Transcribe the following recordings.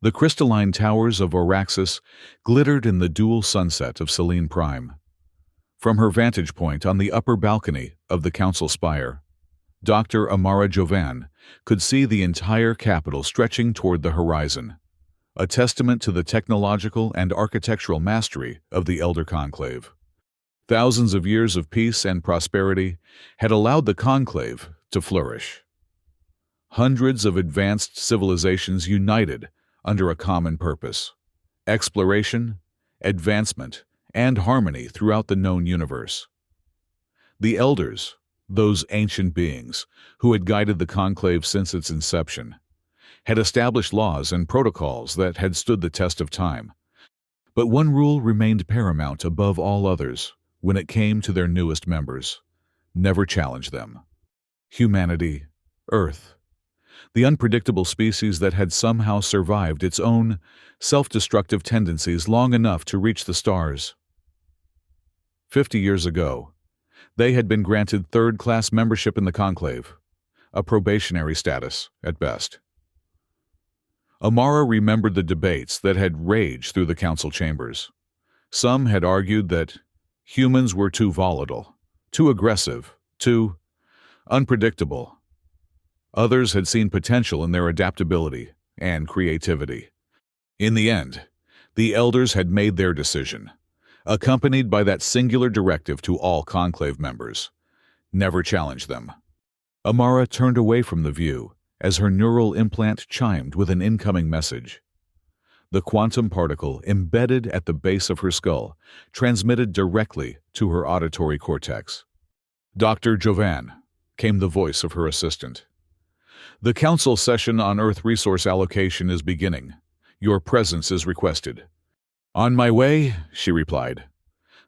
The crystalline towers of Oraxis glittered in the dual sunset of Selene Prime. From her vantage point on the upper balcony of the council spire, Dr. Amara Jovan could see the entire capital stretching toward the horizon, a testament to the technological and architectural mastery of the Elder Conclave. Thousands of years of peace and prosperity had allowed the Conclave to flourish. Hundreds of advanced civilizations united under a common purpose: exploration, advancement, and harmony throughout the known universe. The Elders, those ancient beings who had guided the Conclave since its inception, had established laws and protocols that had stood the test of time. But one rule remained paramount above all others when it came to their newest members: never challenge them. Humanity, Earth, the unpredictable species that had somehow survived its own self-destructive tendencies long enough to reach the stars. 50 years ago, they had been granted third-class membership in the Conclave, a probationary status at best. Amara remembered the debates that had raged through the council chambers. Some had argued that humans were too volatile, too aggressive, too unpredictable. Others had seen potential in their adaptability and creativity. In the end, the Elders had made their decision, accompanied by that singular directive to all Conclave members: never challenge them. Amara turned away from the view as her neural implant chimed with an incoming message. The quantum particle embedded at the base of her skull transmitted directly to her auditory cortex. "Dr. Jovan," came the voice of her assistant. "The council session on Earth resource allocation is beginning. Your presence is requested." "On my way," she replied,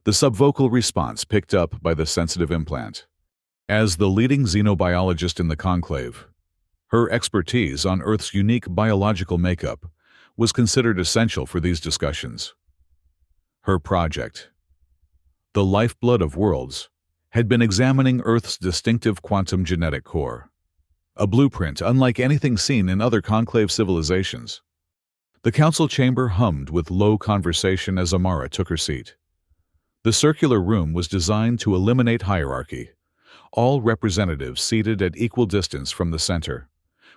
the subvocal response picked up by the sensitive implant. As the leading xenobiologist in the Conclave, her expertise on Earth's unique biological makeup was considered essential for these discussions. Her project, the lifeblood of worlds, had been examining Earth's distinctive quantum genetic core, a blueprint unlike anything seen in other Conclave civilizations. The council chamber hummed with low conversation as Amara took her seat. The circular room was designed to eliminate hierarchy, all representatives seated at equal distance from the center,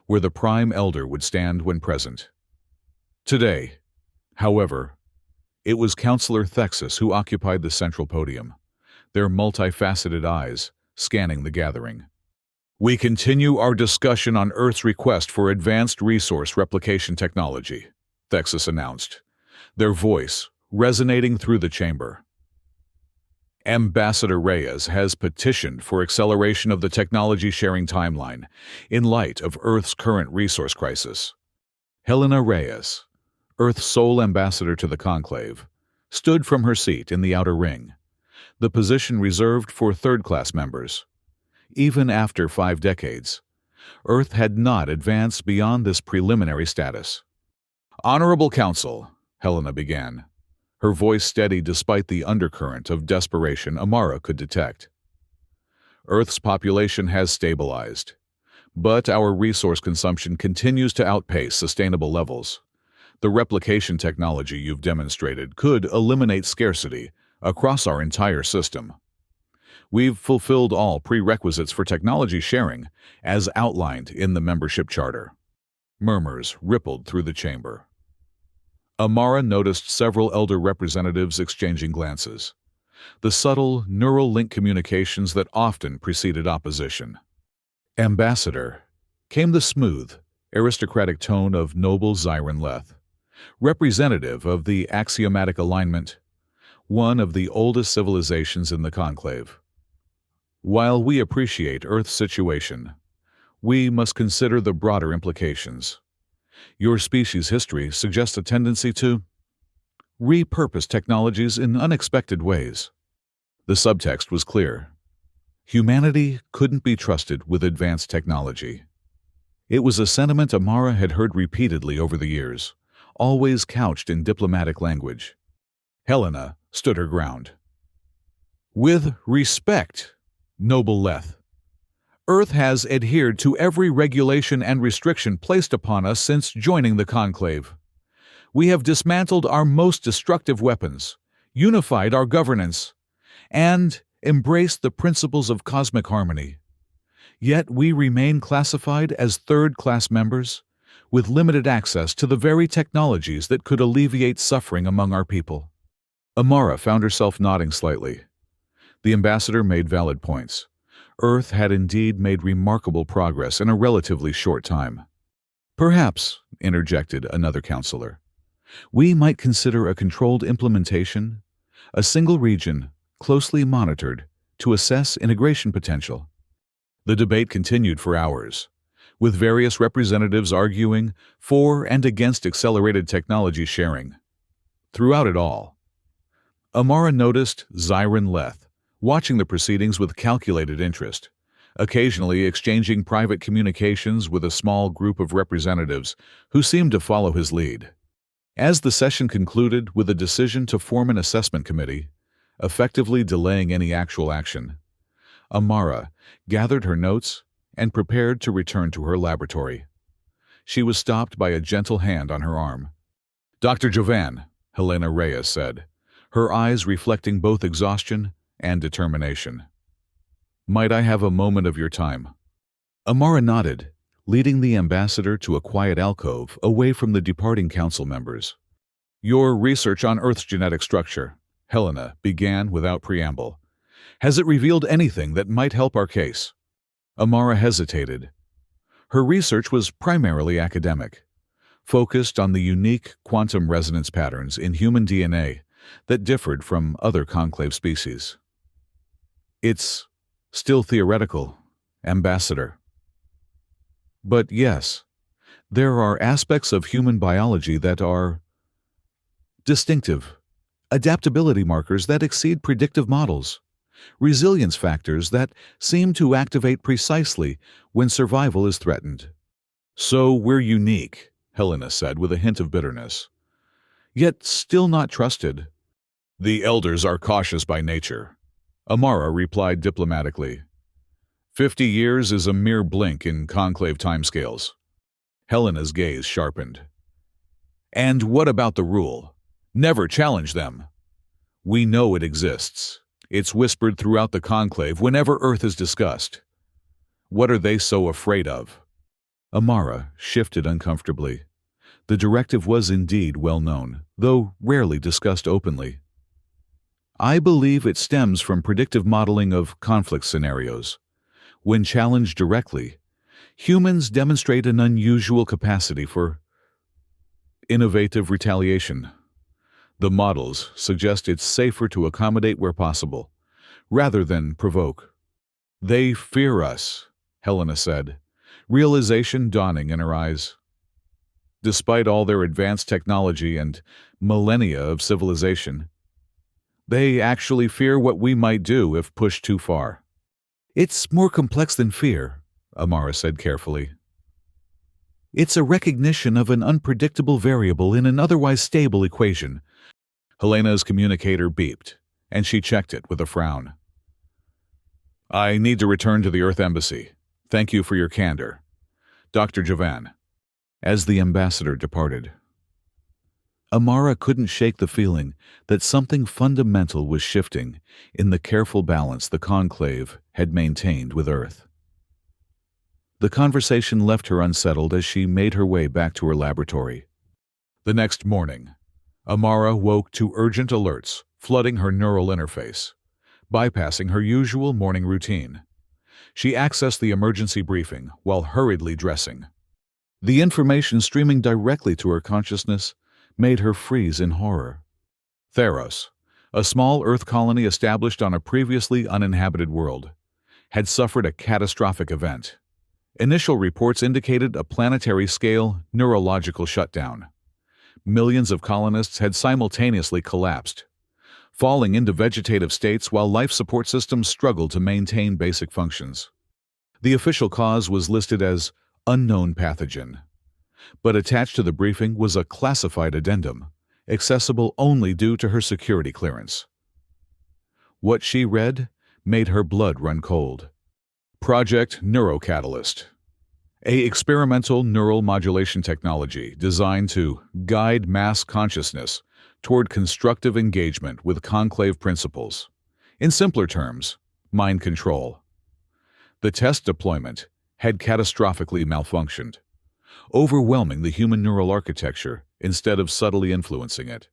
where the Prime Elder would stand when present. Today, however, it was Councillor Thexus who occupied the central podium, their multifaceted eyes scanning the gathering. "We continue our discussion on Earth's request for advanced resource replication technology," Thexus announced, their voice resonating through the chamber. "Ambassador Reyes has petitioned for acceleration of the technology-sharing timeline in light of Earth's current resource crisis." Helena Reyes, Earth's sole ambassador to the Conclave, stood from her seat in the outer ring, the position reserved for third-class members. Even after 5 decades, Earth had not advanced beyond this preliminary status. "Honorable Council," Helena began, her voice steady despite the undercurrent of desperation Amara could detect. "Earth's population has stabilized, but our resource consumption continues to outpace sustainable levels. The replication technology you've demonstrated could eliminate scarcity across our entire system. We've fulfilled all prerequisites for technology sharing, as outlined in the membership charter." Murmurs rippled through the chamber. Amara noticed several Elder representatives exchanging glances, the subtle neural link communications that often preceded opposition. "Ambassador," came the smooth, aristocratic tone of noble Zyron Leth, representative of the axiomatic alignment, one of the oldest civilizations in the Conclave. "While we appreciate Earth's situation, we must consider the broader implications. Your species' history suggests a tendency to repurpose technologies in unexpected ways." The subtext was clear. Humanity couldn't be trusted with advanced technology. It was a sentiment Amara had heard repeatedly over the years, always couched in diplomatic language. Helena stood her ground. "With respect, noble Leth, Earth has adhered to every regulation and restriction placed upon us since joining the Conclave. We have dismantled our most destructive weapons, unified our governance, and embraced the principles of cosmic harmony. Yet we remain classified as third-class members, with limited access to the very technologies that could alleviate suffering among our people. Amara found herself nodding slightly. The ambassador made valid points. Earth had indeed made remarkable progress in a relatively short time. Perhaps, interjected another counselor, we might consider a controlled implementation, a single region, closely monitored, to assess integration potential. The debate continued for hours, with various representatives arguing for and against accelerated technology sharing. Throughout it all, Amara noticed Zyron Leth, watching the proceedings with calculated interest, occasionally exchanging private communications with a small group of representatives who seemed to follow his lead. As the session concluded with a decision to form an assessment committee, effectively delaying any actual action, Amara gathered her notes and prepared to return to her laboratory. She was stopped by a gentle hand on her arm. "Dr. Jovan," Helena Reyes said, her eyes reflecting both exhaustion and determination. "Might I have a moment of your time?" Amara nodded, leading the ambassador to a quiet alcove away from the departing council members. "Your research on Earth's genetic structure," Helena began without preamble. "Has it revealed anything that might help our case?" Amara hesitated. Her research was primarily academic, focused on the unique quantum resonance patterns in human DNA that differed from other conclave species. "It's still theoretical, Ambassador. But yes, there are aspects of human biology that are distinctive, adaptability markers that exceed predictive models, resilience factors that seem to activate precisely when survival is threatened." "So we're unique," Helena said with a hint of bitterness. "Yet still not trusted." "The elders are cautious by nature," Amara replied diplomatically. 50 years is a mere blink in conclave timescales. Helena's gaze sharpened. "And what about the rule? Never challenge them. We know it exists. It's whispered throughout the conclave whenever Earth is discussed. What are they so afraid of?" Amara shifted uncomfortably. The directive was indeed well known, though rarely discussed openly. "I believe it stems from predictive modeling of conflict scenarios. When challenged directly, humans demonstrate an unusual capacity for innovative retaliation. The models suggest it's safer to accommodate where possible, rather than provoke." "They fear us," Helena said, realization dawning in her eyes. "Despite all their advanced technology and millennia of civilization, they actually fear what we might do if pushed too far." "It's more complex than fear," Amara said carefully. "It's a recognition of an unpredictable variable in an otherwise stable equation." Helena's communicator beeped, and she checked it with a frown. "I need to return to the Earth Embassy. Thank you for your candor. Dr. Jovan." As the ambassador departed, Amara couldn't shake the feeling that something fundamental was shifting in the careful balance the conclave had maintained with Earth. The conversation left her unsettled as she made her way back to her laboratory. The next morning, Amara woke to urgent alerts flooding her neural interface, bypassing her usual morning routine. She accessed the emergency briefing while hurriedly dressing. The information streaming directly to her consciousness made her freeze in horror. Theros, a small Earth colony established on a previously uninhabited world, had suffered a catastrophic event. Initial reports indicated a planetary-scale neurological shutdown. Millions of colonists had simultaneously collapsed, falling into vegetative states while life support systems struggled to maintain basic functions. The official cause was listed as unknown pathogen, but attached to the briefing was a classified addendum, accessible only due to her security clearance. What she read made her blood run cold. Project Neurocatalyst. a experimental neural modulation technology designed to guide mass consciousness toward constructive engagement with conclave principles. In simpler terms, mind control. The test deployment had catastrophically malfunctioned, overwhelming the human neural architecture instead of subtly influencing it.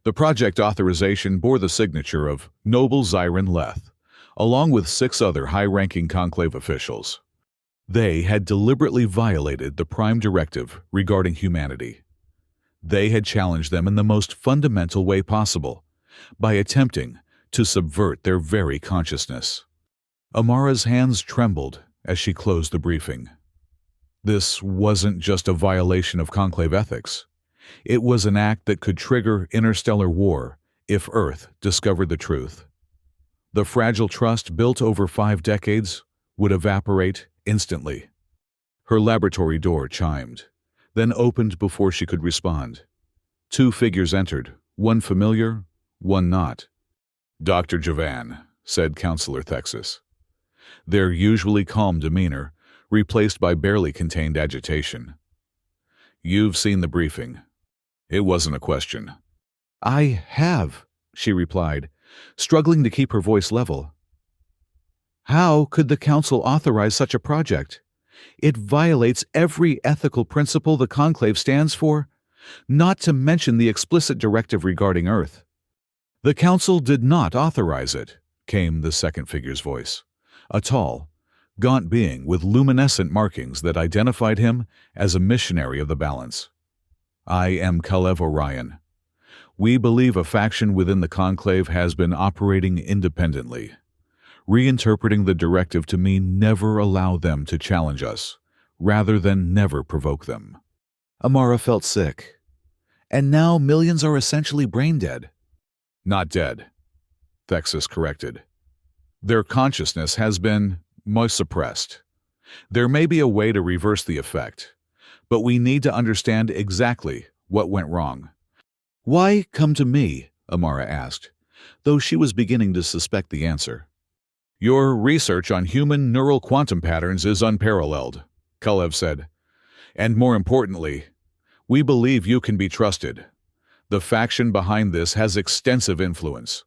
The project authorization bore the signature of Noble Zyron Leth, along with 6 other high-ranking conclave officials. They had deliberately violated the Prime Directive regarding humanity. They had challenged them in the most fundamental way possible, by attempting to subvert their very consciousness. Amara's hands trembled as she closed the briefing. This wasn't just a violation of conclave ethics. It was an act that could trigger interstellar war if Earth discovered the truth. The fragile trust built over 5 decades would evaporate instantly. Her laboratory door chimed, then opened before she could respond. 2 figures entered, one familiar, one not. "Dr. Javan," said Counselor Thexus. Their usually calm demeanor replaced by barely contained agitation. "You've seen the briefing." It wasn't a question. "I have," she replied, struggling to keep her voice level. "How could the Council authorize such a project? It violates every ethical principle the Conclave stands for, not to mention the explicit directive regarding Earth." "The Council did not authorize it," came the second figure's voice, a tall, gaunt being with luminescent markings that identified him as a missionary of the balance. "I am Kalev Orion. We believe a faction within the Conclave has been operating independently, reinterpreting the directive to mean never allow them to challenge us, rather than never provoke them." Amara felt sick. "And now millions are essentially brain-dead." "Not dead," Thexus corrected. "Their consciousness has been most suppressed. There may be a way to reverse the effect, but we need to understand exactly what went wrong." "Why come to me?" Amara asked, though she was beginning to suspect the answer. "Your research on human neural quantum patterns is unparalleled," Kalev said. "And more importantly, we believe you can be trusted. The faction behind this has extensive influence.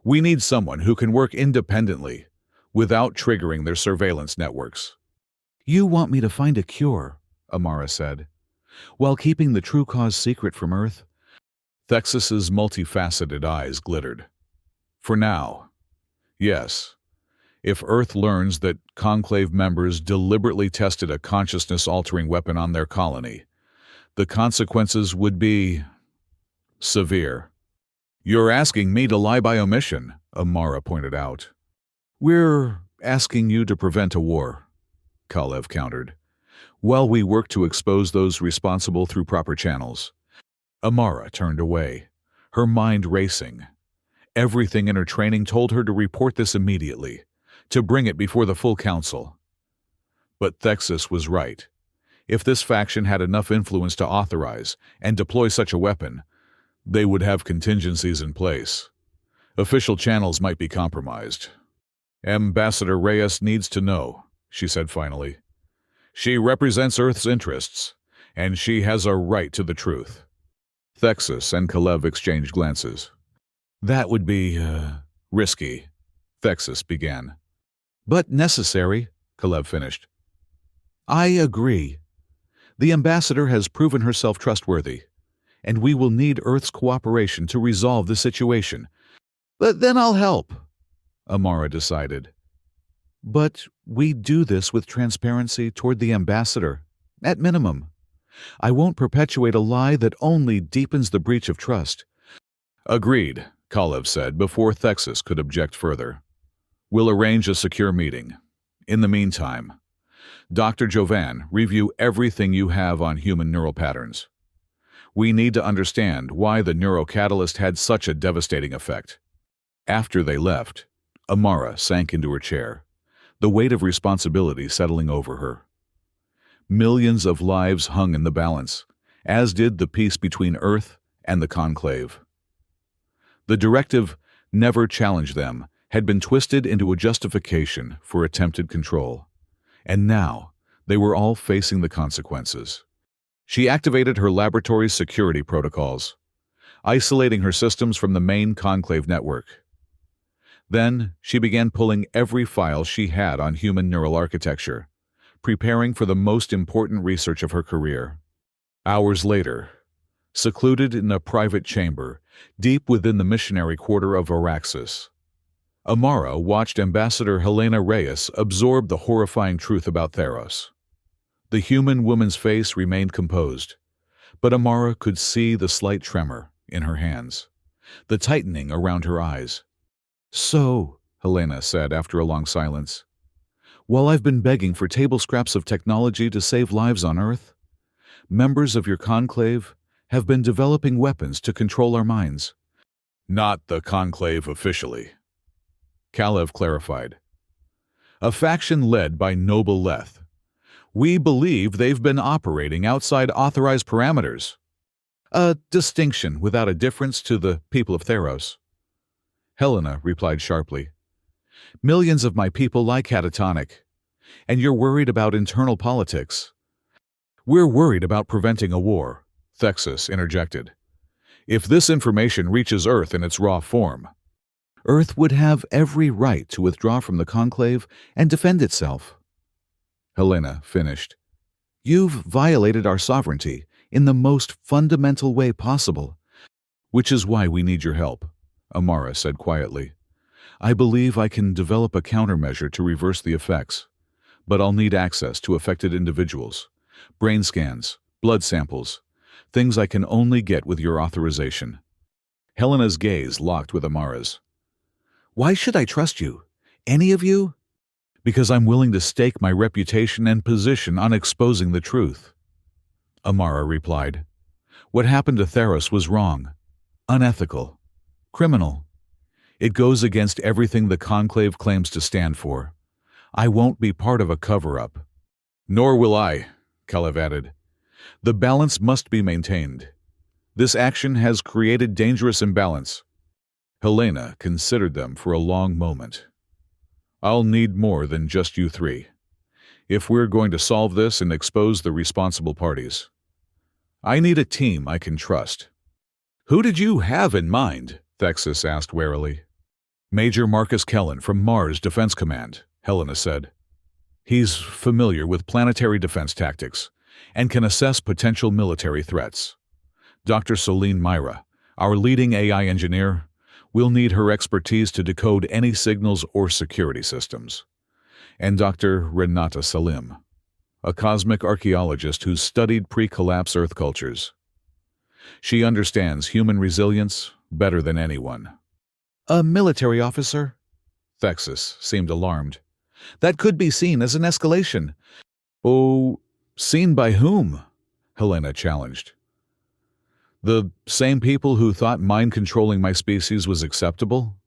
We need someone who can work independently, without triggering their surveillance networks." "You want me to find a cure," Amara said, "while keeping the true cause secret from Earth?" Thexus's multifaceted eyes glittered. "For now, yes. If Earth learns that Conclave members deliberately tested a consciousness-altering weapon on their colony, the consequences would be severe." "You're asking me to lie by omission," Amara pointed out. "We're asking you to prevent a war," Kalev countered, "while we work to expose those responsible through proper channels." Amara turned away, her mind racing. Everything in her training told her to report this immediately, to bring it before the full council. But Thexus was right. If this faction had enough influence to authorize and deploy such a weapon, they would have contingencies in place. Official channels might be compromised. "Ambassador Reyes needs to know," she said finally. "She represents Earth's interests, and she has a right to the truth." Thexus and Kalev exchanged glances. "That would be, risky," Thexus began. "But necessary," Kalev finished. "I agree. The ambassador has proven herself trustworthy, and we will need Earth's cooperation to resolve the situation." "But then I'll help," Amara decided. "But we do this with transparency toward the ambassador, at minimum. I won't perpetuate a lie that only deepens the breach of trust." "Agreed," Kalev said before Thexus could object further. "We'll arrange a secure meeting. In the meantime, Dr. Jovan, review everything you have on human neural patterns. We need to understand why the neurocatalyst had such a devastating effect." After they left, Amara sank into her chair, the weight of responsibility settling over her. Millions of lives hung in the balance, as did the peace between Earth and the Conclave. The directive, "never challenge them," had been twisted into a justification for attempted control. And now, They were all facing the consequences. She activated her laboratory's security protocols, isolating her systems from the main conclave network. Then, she began pulling every file she had on human neural architecture, preparing for the most important research of her career. Hours later, secluded in a private chamber, deep within the missionary quarter of Araxis, Amara watched Ambassador Helena Reyes absorb the horrifying truth about Theros. The human woman's face remained composed, but Amara could see the slight tremor in her hands, the tightening around her eyes. "So," Helena said after a long silence, "while I've been begging for table scraps of technology to save lives on Earth, members of your conclave have been developing weapons to control our minds." "Not the conclave officially," Kalev clarified. "A faction led by Noble Leth. We believe they've been operating outside authorized parameters. A distinction without a difference to the people of Theros." Helena replied sharply, "Millions of my people lie catatonic, and you're worried about internal politics." "We're worried about preventing a war," Thexus interjected. "If this information reaches Earth in its raw form, Earth would have every right to withdraw from the conclave and defend itself." Helena finished. "You've violated our sovereignty in the most fundamental way possible, which is why we need your help," Amara said quietly. "I believe I can develop a countermeasure to reverse the effects, but I'll need access to affected individuals, brain scans, blood samples, things I can only get with your authorization." Helena's gaze locked with Amara's. "Why should I trust you? Any of you?" "Because I'm willing to stake my reputation and position on exposing the truth," Amara replied. "What happened to Theros was wrong, unethical, criminal. It goes against everything the Conclave claims to stand for. I won't be part of a cover-up." "Nor will I," Kalev added. "The balance must be maintained. This action has created dangerous imbalance." Helena considered them for a long moment. "I'll need more than just you three, if we're going to solve this and expose the responsible parties. I need a team I can trust." "Who did you have in mind?" Thexus asked warily. "Major Marcus Kellen from Mars Defense Command," Helena said. "He's familiar with planetary defense tactics and can assess potential military threats. Dr. Soline Myra, our leading AI engineer, will need her expertise to decode any signals or security systems. And Dr. Renata Salim, a cosmic archaeologist who's studied pre-collapse Earth cultures. She understands human resilience better than anyone." "A military officer?" Thexus seemed alarmed. "That could be seen as an escalation." "Oh, seen by whom?" Helena challenged. "The same people who thought mind-controlling my species was acceptable?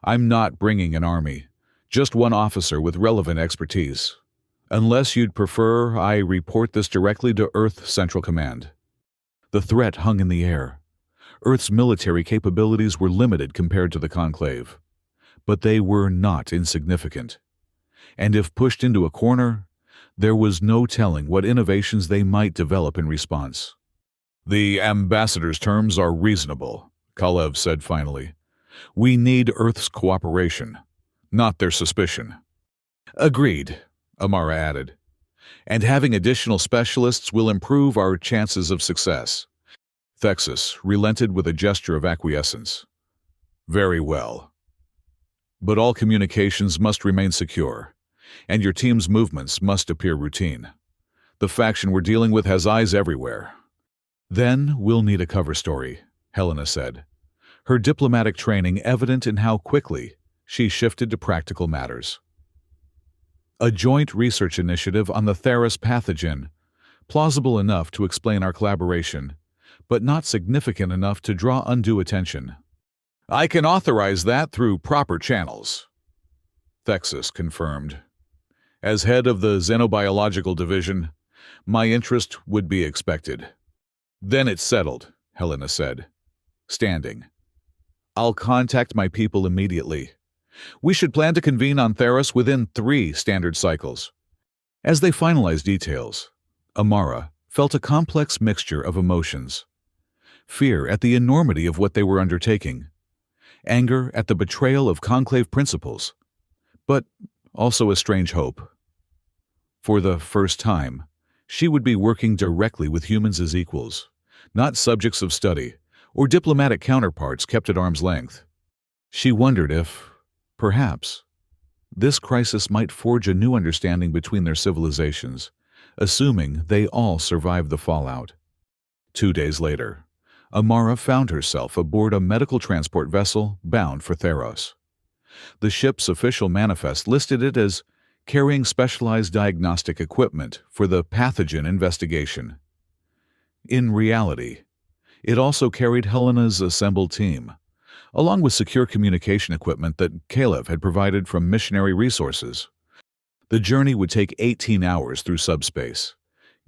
I'm not bringing an army, just one officer with relevant expertise. Unless you'd prefer I report this directly to Earth Central Command." The threat hung in the air. Earth's military capabilities were limited compared to the Conclave, but they were not insignificant. And if pushed into a corner, there was no telling what innovations they might develop in response. "The ambassador's terms are reasonable," Kalev said finally. "We need Earth's cooperation, not their suspicion." "Agreed," Amara added. "And having additional specialists will improve our chances of success." Thexus relented with a gesture of acquiescence. "Very well. But all communications must remain secure, and your team's movements must appear routine. The faction we're dealing with has eyes everywhere." "Then we'll need a cover story," Helena said, her diplomatic training evident in how quickly she shifted to practical matters. "A joint research initiative on the Theros pathogen, plausible enough to explain our collaboration, but not significant enough to draw undue attention." "I can authorize that through proper channels," Thexus confirmed. "As head of the Xenobiological Division, my interest would be expected." "Then it's settled," Helena said, standing. "I'll contact my people immediately. We should plan to convene on Theros within 3 standard cycles. As they finalized details, Amara felt a complex mixture of emotions: fear at the enormity of what they were undertaking, anger at the betrayal of conclave principles, but also a strange hope. For the first time, she would be working directly with humans as equals, not subjects of study or diplomatic counterparts kept at arm's length. She wondered if, perhaps, this crisis might forge a new understanding between their civilizations, assuming they all survived the fallout. 2 days later, Amara found herself aboard a medical transport vessel bound for Theros. The ship's official manifest listed it as carrying specialized diagnostic equipment for the pathogen investigation. In reality, it also carried Helena's assembled team, along with secure communication equipment that Kalev had provided from missionary resources. The journey would take 18 hours through subspace,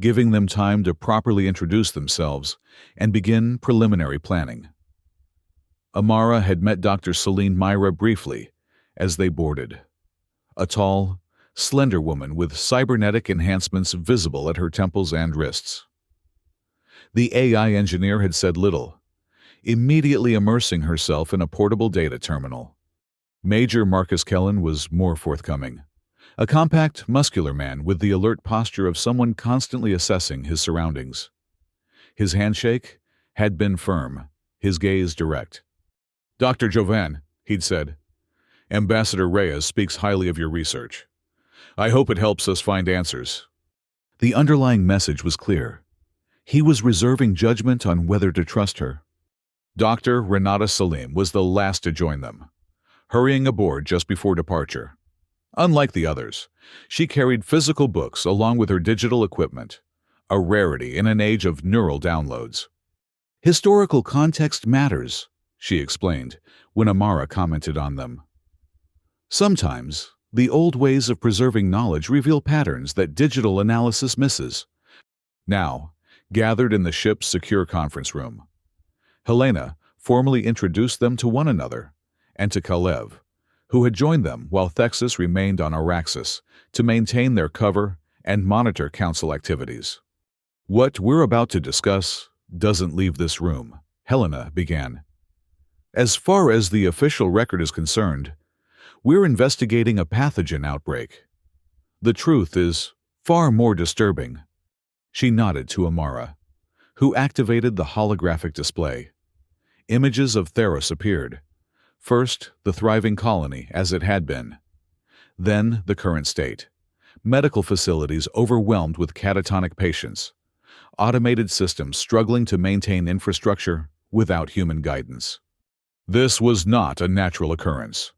giving them time to properly introduce themselves and begin preliminary planning. Amara had met Dr. Celine Myra briefly as they boarded. A tall, slender woman with cybernetic enhancements visible at her temples and wrists. The AI engineer had said little, immediately immersing herself in a portable data terminal. Major Marcus Kellen was more forthcoming, a compact, muscular man with the alert posture of someone constantly assessing his surroundings. His handshake had been firm, his gaze direct. "Dr. Jovan," he'd said, "Ambassador Reyes speaks highly of your research. I hope it helps us find answers." The underlying message was clear. He was reserving judgment on whether to trust her. Dr. Renata Salim was the last to join them, hurrying aboard just before departure. Unlike the others, she carried physical books along with her digital equipment, a rarity in an age of neural downloads. "Historical context matters," she explained when Amara commented on them. "Sometimes, the old ways of preserving knowledge reveal patterns that digital analysis misses." Now, gathered in the ship's secure conference room, Helena formally introduced them to one another and to Kalev, who had joined them while Thexus remained on Araxis to maintain their cover and monitor council activities. "What we're about to discuss doesn't leave this room," Helena began. "As far as the official record is concerned, we're investigating a pathogen outbreak. The truth is far more disturbing." She nodded to Amara, who activated the holographic display. Images of Theros appeared. First, the thriving colony as it had been. Then, the current state. Medical facilities overwhelmed with catatonic patients. Automated systems struggling to maintain infrastructure without human guidance. "This was not a natural occurrence,"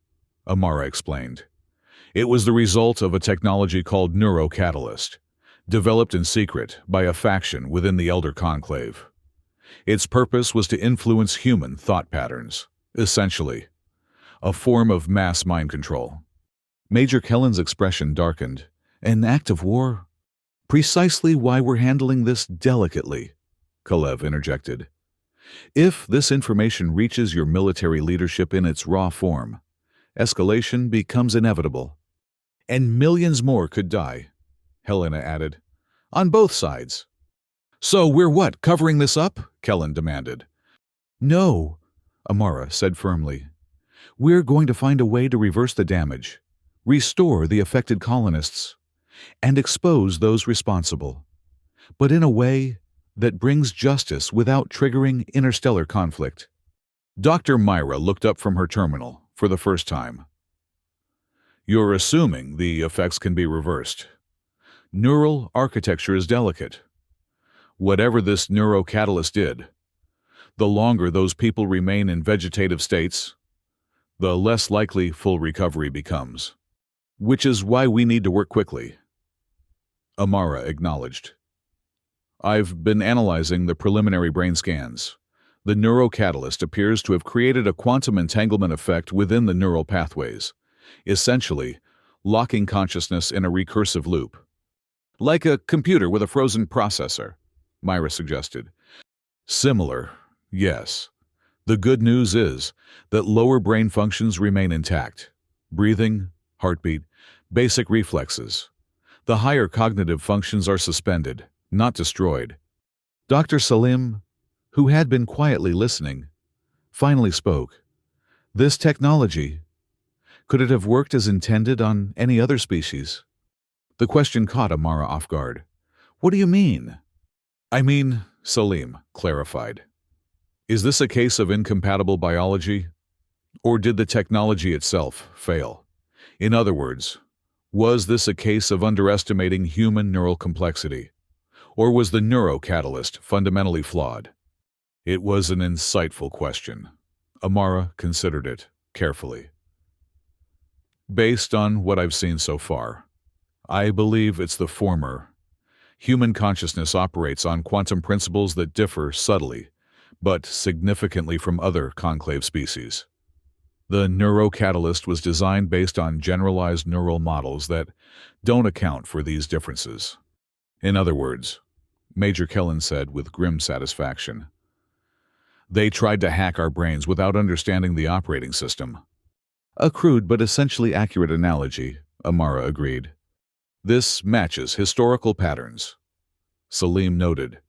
Amara explained. "It was the result of a technology called neurocatalyst, developed in secret by a faction within the Elder Conclave. Its purpose was to influence human thought patterns, essentially, a form of mass mind control." Major Kellen's expression darkened. "An act of war? Precisely why we're handling this delicately," Kalev interjected. "If this information reaches your military leadership in its raw form, escalation becomes inevitable. And millions more could die," Helena added. "On both sides." "So we're what, covering this up?" Kellen demanded. "No," Amara said firmly. "We're going to find a way to reverse the damage, restore the affected colonists, and expose those responsible, but in a way that brings justice without triggering interstellar conflict." Dr. Myra looked up from her terminal for the first time. "You're assuming the effects can be reversed. Neural architecture is delicate. Whatever this neurocatalyst did, the longer those people remain in vegetative states, the less likely full recovery becomes. Which is why we need to work quickly," Amara acknowledged. "I've been analyzing the preliminary brain scans. The neurocatalyst appears to have created a quantum entanglement effect within the neural pathways, essentially locking consciousness in a recursive loop. Like a computer with a frozen processor," Myra suggested. "Similar, yes. The good news is that lower brain functions remain intact. Breathing, heartbeat, basic reflexes. The higher cognitive functions are suspended, not destroyed. Dr. Salim, who had been quietly listening, finally spoke. This technology, could it have worked as intended on any other species? The question caught Amara off guard. What do you mean? I mean, Salim clarified. Is this a case of incompatible biology? Or did the technology itself fail? In other words, was this a case of underestimating human neural complexity? Or was the neurocatalyst fundamentally flawed? It was an insightful question. Amara considered it carefully. Based on what I've seen so far, I believe it's the former. Human consciousness operates on quantum principles that differ subtly, but significantly from other conclave species. The neurocatalyst was designed based on generalized neural models that don't account for these differences. In other words, Major Kellen said with grim satisfaction, they tried to hack our brains without understanding the operating system. A crude but essentially accurate analogy, Amara agreed. This matches historical patterns. Salim noted.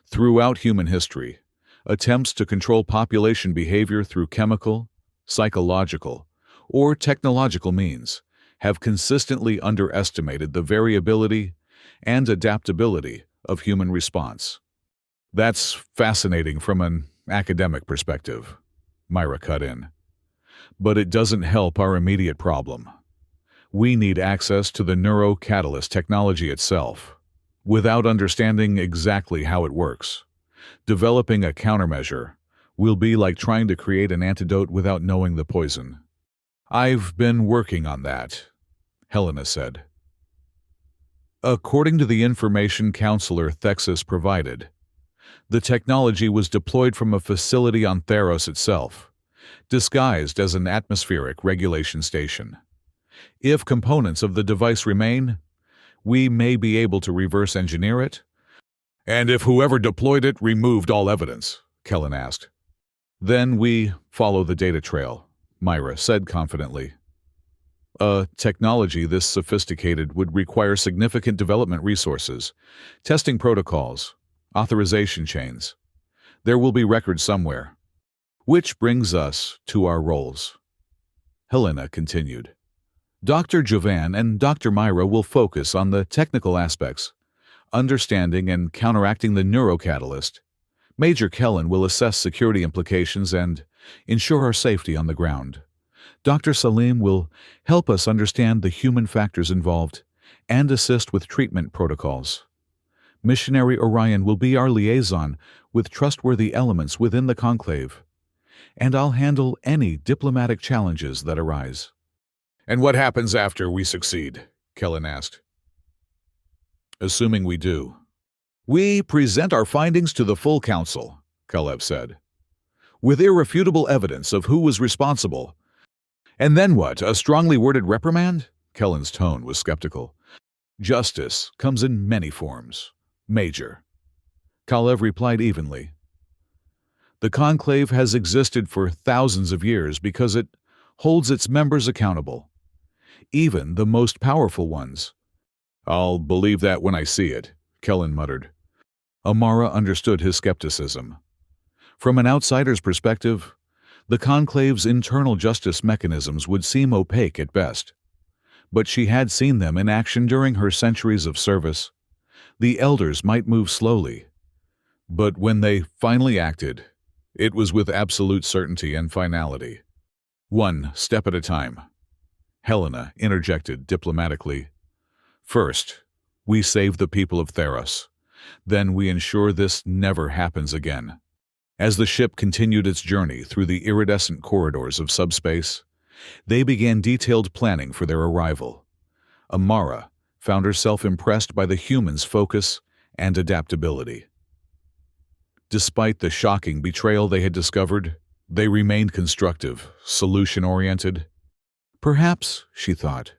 Throughout human history, attempts to control population behavior through chemical, psychological, or technological means have consistently underestimated the variability and adaptability of human response. That's fascinating from an academic perspective, Myra cut in. But it doesn't help our immediate problem. We need access to the neurocatalyst technology itself. Without understanding exactly how it works, developing a countermeasure will be like trying to create an antidote without knowing the poison. I've been working on that, Helena said. According to the information Counselor Thexus provided, the technology was deployed from a facility on Theros itself, disguised as an atmospheric regulation station. If components of the device remain, we may be able to reverse engineer it. And if whoever deployed it removed all evidence, Kellen asked. Then we follow the data trail, Myra said confidently. A technology this sophisticated would require significant development resources, testing protocols, authorization chains. There will be records somewhere. Which brings us to our roles. Helena continued. Dr. Jovan and Dr. Myra will focus on the technical aspects, understanding and counteracting the neurocatalyst. Major Kellen will assess security implications and ensure our safety on the ground. Dr. Salim will help us understand the human factors involved and assist with treatment protocols. Missionary Orion will be our liaison with trustworthy elements within the conclave, and I'll handle any diplomatic challenges that arise. And what happens after we succeed? Kellen asked. Assuming we do. We present our findings to the full council, Kalev said, with irrefutable evidence of who was responsible. And then what, a strongly worded reprimand? Kellen's tone was skeptical. Justice comes in many forms, Major. Kalev replied evenly. The conclave has existed for thousands of years because it holds its members accountable, even the most powerful ones. I'll believe that when I see it, Kellen muttered. Amara understood his skepticism. From an outsider's perspective, the conclave's internal justice mechanisms would seem opaque at best. But she had seen them in action during her centuries of service. The elders might move slowly, but when they finally acted, it was with absolute certainty and finality. One step at a time. Helena interjected diplomatically. First, we save the people of Theros. Then we ensure this never happens again. As the ship continued its journey through the iridescent corridors of subspace, they began detailed planning for their arrival. Amara found herself impressed by the humans' focus and adaptability. Despite the shocking betrayal they had discovered, they remained constructive, solution-oriented. Perhaps, she thought,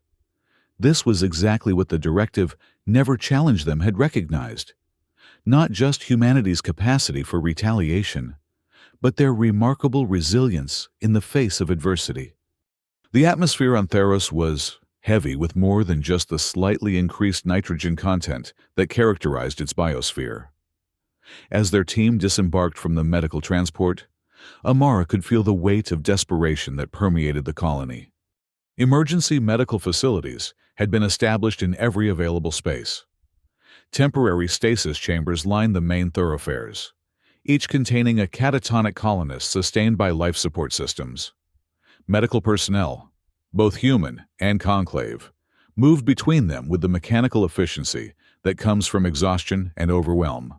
this was exactly what the directive Never Challenge Them had recognized. Not just humanity's capacity for retaliation, but their remarkable resilience in the face of adversity. The atmosphere on Theros was heavy with more than just the slightly increased nitrogen content that characterized its biosphere. As their team disembarked from the medical transport, Amara could feel the weight of desperation that permeated the colony. Emergency medical facilities had been established in every available space. Temporary stasis chambers lined the main thoroughfares, each containing a catatonic colonist sustained by life support systems. Medical personnel, both human and conclave, moved between them with the mechanical efficiency that comes from exhaustion and overwhelm.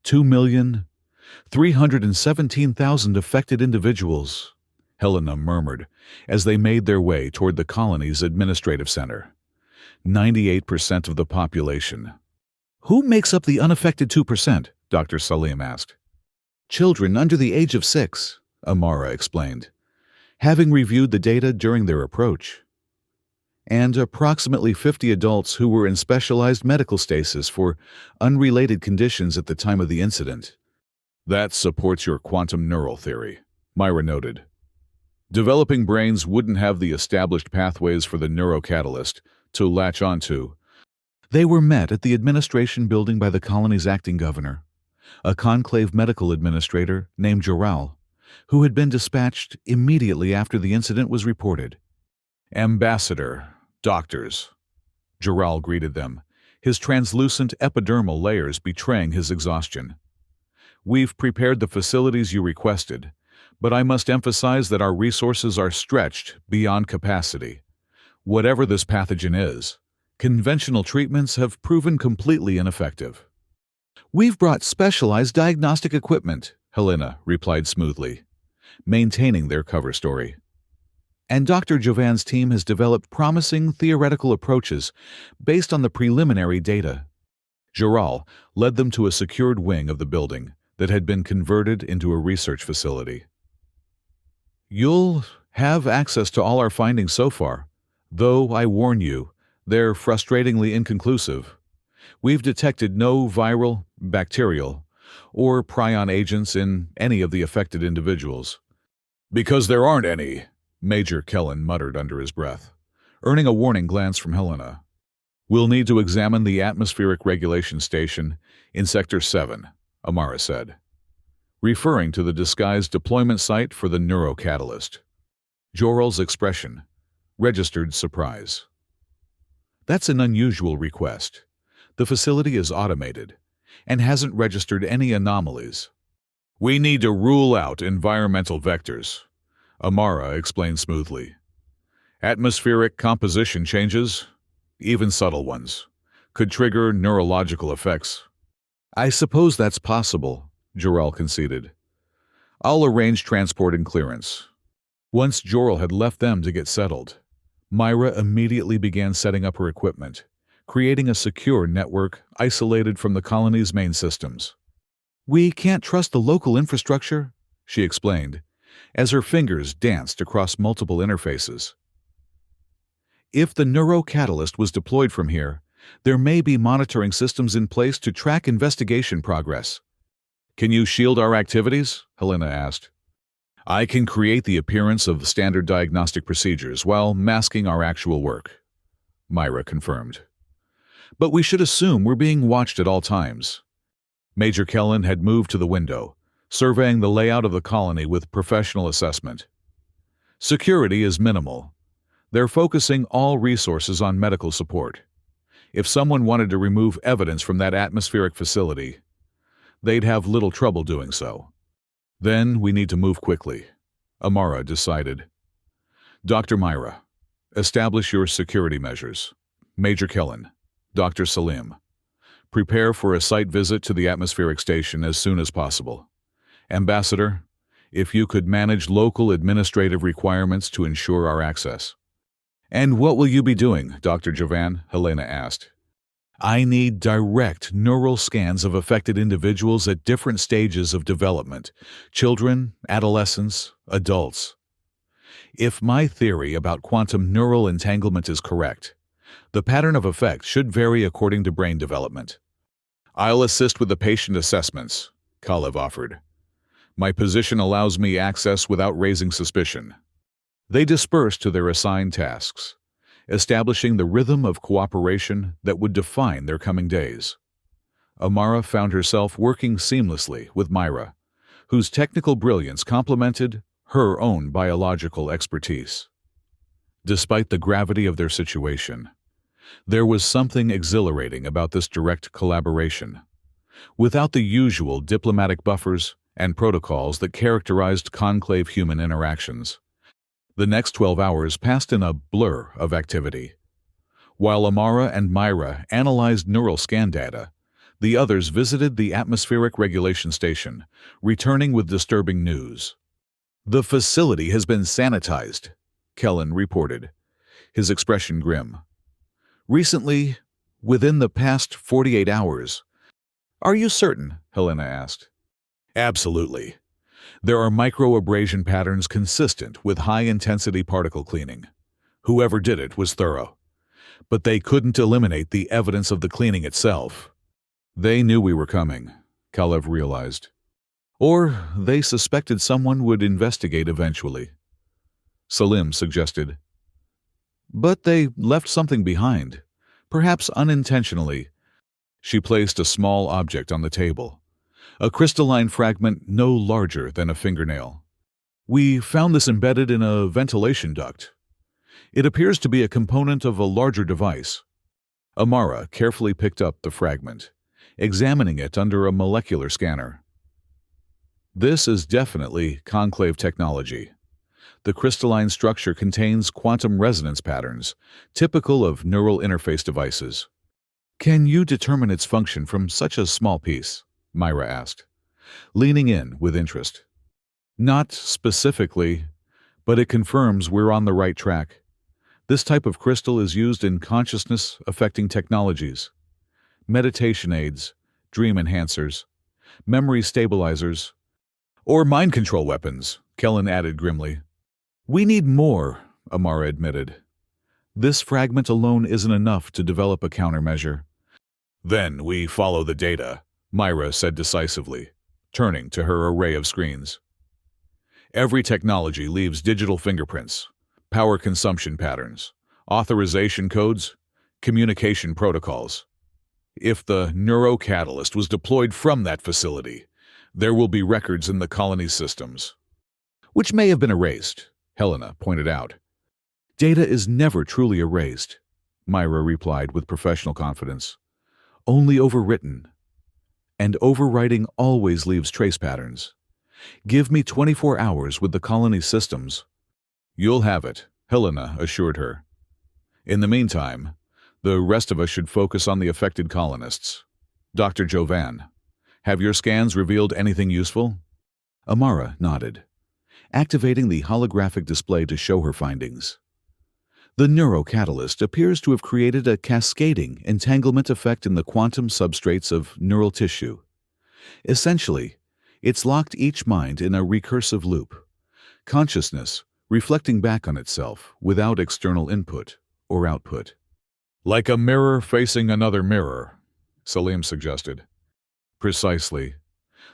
2,317,000 affected individuals, Helena murmured as they made their way toward the colony's administrative center. 98% of the population. Who makes up the unaffected 2%? Dr. Salim asked. Children under the age of 6, Amara explained, having reviewed the data during their approach. And approximately 50 adults who were in specialized medical stasis for unrelated conditions at the time of the incident. That supports your quantum neural theory, Myra noted. Developing brains wouldn't have the established pathways for the neurocatalyst to latch onto. They were met at the administration building by the colony's acting governor, a conclave medical administrator named Joral, who had been dispatched immediately after the incident was reported. Ambassador, doctors, Joral greeted them, his translucent epidermal layers betraying his exhaustion. We've prepared the facilities you requested, but I must emphasize that our resources are stretched beyond capacity. Whatever this pathogen is, conventional treatments have proven completely ineffective. We've brought specialized diagnostic equipment, Helena replied smoothly, maintaining their cover story. And Dr. Jovan's team has developed promising theoretical approaches based on the preliminary data. Joral led them to a secured wing of the building that had been converted into a research facility. You'll have access to all our findings so far, though I warn you, they're frustratingly inconclusive. We've detected no viral, bacterial, or prion agents in any of the affected individuals. Because there aren't any, Major Kellen muttered under his breath, earning a warning glance from Helena. We'll need to examine the atmospheric regulation station in Sector 7, Amara said, referring to the disguised deployment site for the neurocatalyst. Joral's expression registered surprise. That's an unusual request. The facility is automated and hasn't registered any anomalies. We need to rule out environmental vectors, Amara explained smoothly. Atmospheric composition changes, even subtle ones, could trigger neurological effects. I suppose that's possible, Joral conceded. I'll arrange transport and clearance. Once Joral had left them to get settled, Myra immediately began setting up her equipment, creating a secure network isolated from the colony's main systems. We can't trust the local infrastructure, she explained, as her fingers danced across multiple interfaces. If the neurocatalyst was deployed from here, there may be monitoring systems in place to track investigation progress. Can you shield our activities? Helena asked. I can create the appearance of standard diagnostic procedures while masking our actual work, Myra confirmed. But we should assume we're being watched at all times. Major Kellen had moved to the window, surveying the layout of the colony with professional assessment. Security is minimal. They're focusing all resources on medical support. If someone wanted to remove evidence from that atmospheric facility, they'd have little trouble doing so. Then we need to move quickly, Amara decided. Dr. Myra, establish your security measures. Major Kellen, Dr. Salim, prepare for a site visit to the atmospheric station as soon as possible. Ambassador, if you could manage local administrative requirements to ensure our access. And what will you be doing, Dr. Jovan? Helena asked. I need direct neural scans of affected individuals at different stages of development, children, adolescents, adults. If my theory about quantum neural entanglement is correct, the pattern of effect should vary according to brain development. I'll assist with the patient assessments, Kalev offered. My position allows me access without raising suspicion. They dispersed to their assigned tasks, establishing the rhythm of cooperation that would define their coming days. Amara found herself working seamlessly with Myra, whose technical brilliance complemented her own biological expertise. Despite the gravity of their situation, there was something exhilarating about this direct collaboration. Without the usual diplomatic buffers and protocols that characterized conclave human interactions, the next 12 hours passed in a blur of activity. While Amara and Myra analyzed neural scan data, the others visited the atmospheric regulation station, returning with disturbing news. "The facility has been sanitized," Kellen reported, his expression grim. "Recently, within the past 48 hours. "Are you certain?" Helena asked. "Absolutely. There are microabrasion patterns consistent with high-intensity particle cleaning. Whoever did it was thorough. But they couldn't eliminate the evidence of the cleaning itself." "They knew we were coming," Kalev realized. "Or they suspected someone would investigate eventually," Salim suggested. "But they left something behind, perhaps unintentionally." She placed a small object on the table, a crystalline fragment no larger than a fingernail. "We found this embedded in a ventilation duct. It appears to be a component of a larger device." Amara carefully picked up the fragment, examining it under a molecular scanner. "This is definitely conclave technology. The crystalline structure contains quantum resonance patterns, typical of neural interface devices." "Can you determine its function from such a small piece?" Myra asked, leaning in with interest. "Not specifically, but it confirms we're on the right track. This type of crystal is used in consciousness-affecting technologies. Meditation aids, dream enhancers, memory stabilizers, or mind control weapons," Kellen added grimly. "We need more," Amara admitted. "This fragment alone isn't enough to develop a countermeasure." "Then we follow the data," Myra said decisively, turning to her array of screens. "Every technology leaves digital fingerprints, power consumption patterns, authorization codes, communication protocols. If the neurocatalyst was deployed from that facility, there will be records in the colony's systems." "Which may have been erased," Helena pointed out. "Data is never truly erased," Myra replied with professional confidence. "Only overwritten. And overwriting always leaves trace patterns. Give me 24 hours with the colony's systems." "You'll have it," Helena assured her. "In the meantime, the rest of us should focus on the affected colonists. Dr. Jovan, have your scans revealed anything useful?" Amara nodded, activating the holographic display to show her findings. "The neurocatalyst appears to have created a cascading entanglement effect in the quantum substrates of neural tissue. Essentially, it's locked each mind in a recursive loop, consciousness reflecting back on itself without external input or output." "Like a mirror facing another mirror," Salim suggested. "Precisely.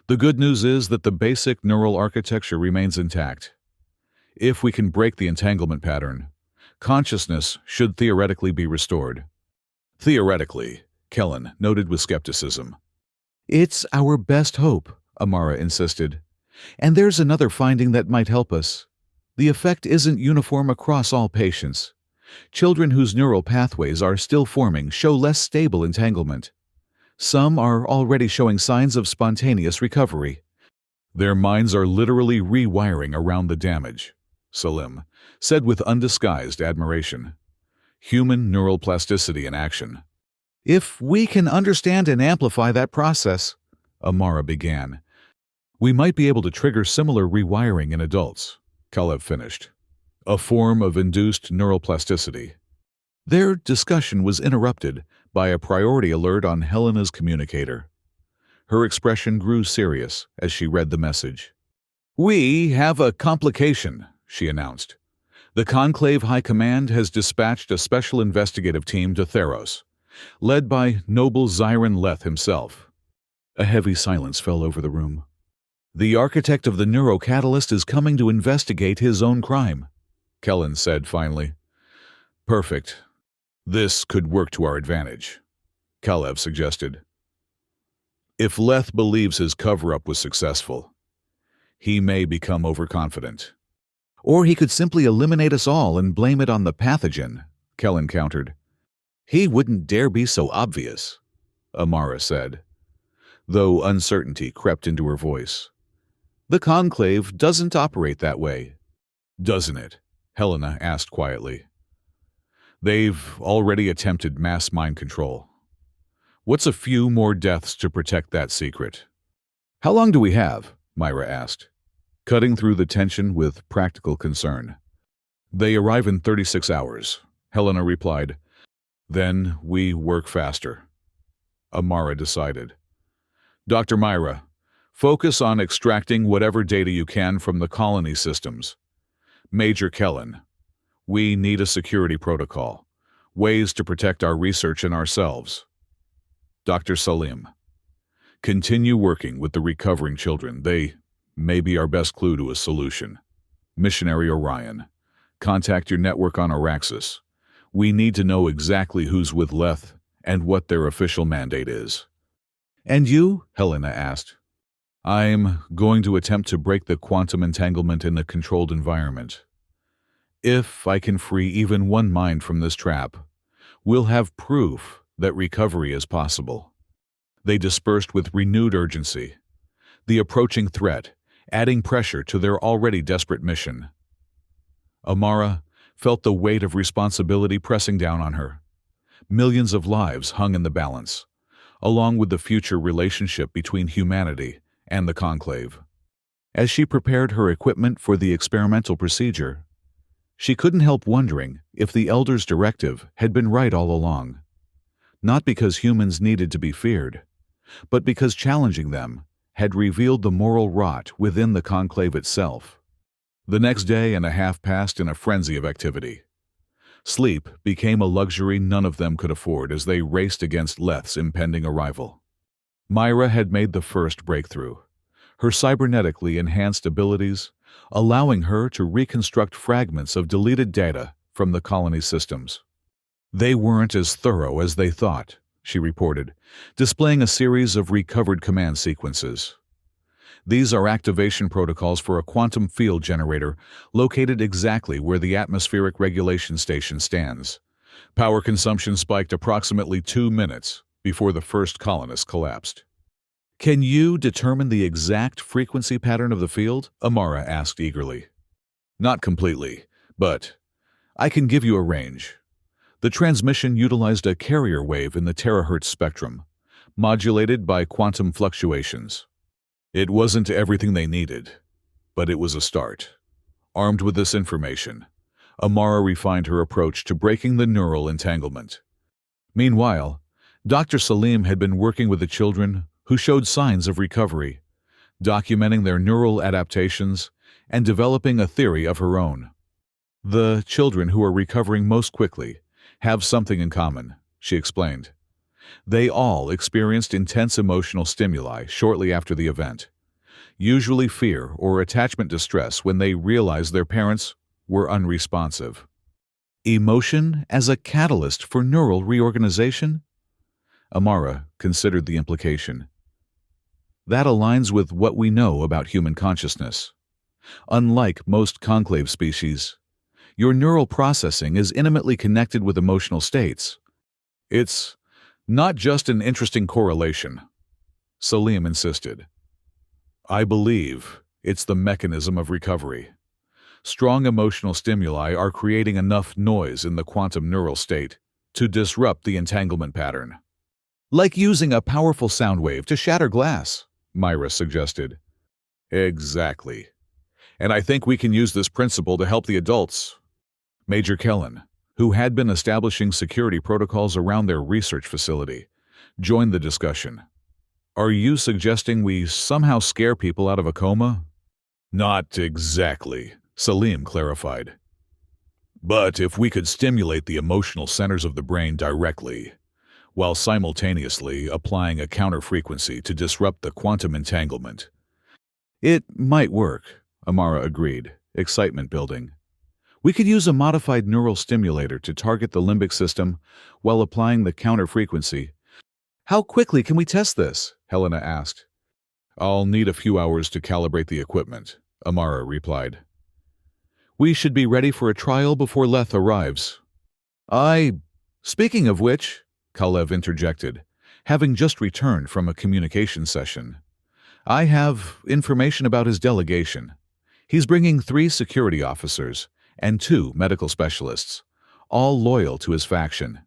The good news is that the basic neural architecture remains intact. If we can break the entanglement pattern, consciousness should theoretically be restored." "Theoretically," Kellen noted with skepticism. "It's our best hope," Amara insisted. "And there's another finding that might help us. The effect isn't uniform across all patients. Children whose neural pathways are still forming show less stable entanglement. Some are already showing signs of spontaneous recovery." "Their minds are literally rewiring around the damage," Salim said with undisguised admiration. "Human neural plasticity in action." "If we can understand and amplify that process," Amara began, "we might be able to trigger similar rewiring in adults," Kalev finished. "A form of induced neural plasticity." Their discussion was interrupted by a priority alert on Helena's communicator. Her expression grew serious as she read the message. "We have a complication," she announced. "The Conclave High Command has dispatched a special investigative team to Theros, led by Noble Zyron Leth himself." A heavy silence fell over the room. "The architect of the neurocatalyst is coming to investigate his own crime," Kellen said finally. "Perfect," This could work to our advantage, Kalev suggested. If Leth believes his cover-up was successful, he may become overconfident. Or he could simply eliminate us all and blame it on the pathogen, Kellen countered. He wouldn't dare be so obvious, Amara said, though uncertainty crept into her voice. The Conclave doesn't operate that way. Doesn't it? Helena asked quietly. They've already attempted mass mind control. What's a few more deaths to protect that secret? How long do we have? Myra asked, cutting through the tension with practical concern. They arrive in 36 hours, Helena replied. Then we work faster. Amara decided. Dr. Myra, focus on extracting whatever data you can from the colony systems. Major Kellen, we need a security protocol, ways to protect our research and ourselves. Dr. Salim, continue working with the recovering children. They may be our best clue to a solution. Missionary Orion, contact your network on Araxis. We need to know exactly who's with Leth and what their official mandate is. And you? Helena asked. I'm going to attempt to break the quantum entanglement in a controlled environment. If I can free even one mind from this trap, we'll have proof that recovery is possible. They dispersed with renewed urgency, the approaching threat adding pressure to their already desperate mission. Amara felt the weight of responsibility pressing down on her. Millions of lives hung in the balance, along with the future relationship between humanity and the Conclave. As she prepared her equipment for the experimental procedure, she couldn't help wondering if the Elder's directive had been right all along. Not because humans needed to be feared, but because challenging them had revealed the moral rot within the Conclave itself. The next day and a half passed in a frenzy of activity. Sleep became a luxury none of them could afford as they raced against Leth's impending arrival. Myra had made the first breakthrough, her cybernetically enhanced abilities allowing her to reconstruct fragments of deleted data from the colony systems. They weren't as thorough as they thought, she reported, displaying a series of recovered command sequences. These are activation protocols for a quantum field generator located exactly where the atmospheric regulation station stands. Power consumption spiked approximately 2 minutes before the first colonist collapsed. Can you determine the exact frequency pattern of the field? Amara asked eagerly. Not completely, but I can give you a range. The transmission utilized a carrier wave in the terahertz spectrum, modulated by quantum fluctuations. It wasn't everything they needed, but it was a start. Armed with this information, Amara refined her approach to breaking the neural entanglement. Meanwhile, Dr. Salim had been working with the children who showed signs of recovery, documenting their neural adaptations and developing a theory of her own. The children who are recovering most quickly have something in common, she explained. They all experienced intense emotional stimuli shortly after the event, usually fear or attachment distress when they realized their parents were unresponsive. Emotion as a catalyst for neural reorganization? Amara considered the implication. That aligns with what we know about human consciousness. Unlike most conclave species, your neural processing is intimately connected with emotional states. It's not just an interesting correlation, Salim insisted. I believe it's the mechanism of recovery. Strong emotional stimuli are creating enough noise in the quantum neural state to disrupt the entanglement pattern. Like using a powerful sound wave to shatter glass, Myra suggested. Exactly. And I think we can use this principle to help the adults. Major Kellen, who had been establishing security protocols around their research facility, joined the discussion. Are you suggesting we somehow scare people out of a coma? Not exactly, Salim clarified. But if we could stimulate the emotional centers of the brain directly, while simultaneously applying a counter-frequency to disrupt the quantum entanglement. It might work, Amara agreed, excitement building. We could use a modified neural stimulator to target the limbic system while applying the counter frequency. How quickly can we test this? Helena asked. I'll need a few hours to calibrate the equipment, Amara replied. We should be ready for a trial before Leth arrives. Speaking of which, Kalev interjected, having just returned from a communication session. I have information about his delegation. He's bringing 3 security officers and 2 medical specialists, all loyal to his faction.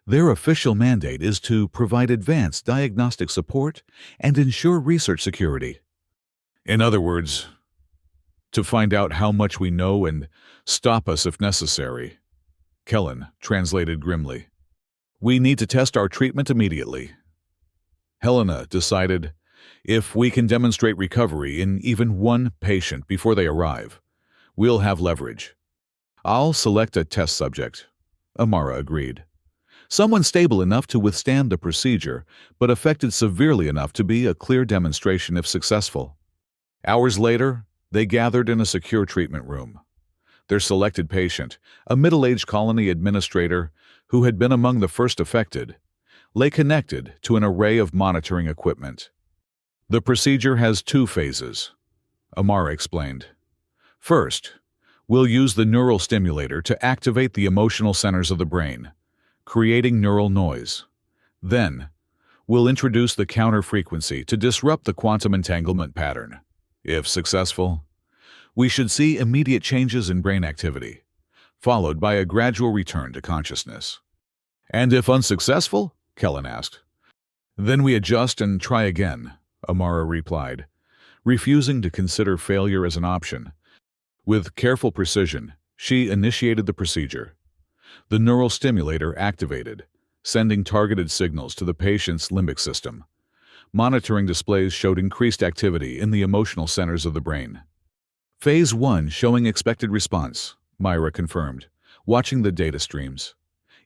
Their official mandate is to provide advanced diagnostic support and ensure research security. In other words, to find out how much we know and stop us if necessary. Kellen translated grimly. We need to test our treatment immediately. Helena decided, if we can demonstrate recovery in even 1 patient before they arrive, we'll have leverage. I'll select a test subject, Amara agreed. Someone stable enough to withstand the procedure, but affected severely enough to be a clear demonstration if successful. Hours later, they gathered in a secure treatment room. Their selected patient, a middle-aged colony administrator who had been among the first affected, lay connected to an array of monitoring equipment. The procedure has 2 phases, Amara explained. First, we'll use the neural stimulator to activate the emotional centers of the brain, creating neural noise. Then, we'll introduce the counter frequency to disrupt the quantum entanglement pattern. If successful, we should see immediate changes in brain activity, followed by a gradual return to consciousness. And if unsuccessful? Kellen asked. Then we adjust and try again, Amara replied, refusing to consider failure as an option. With careful precision, she initiated the procedure. The neural stimulator activated, sending targeted signals to the patient's limbic system. Monitoring displays showed increased activity in the emotional centers of the brain. Phase 1 showing expected response, Myra confirmed, watching the data streams.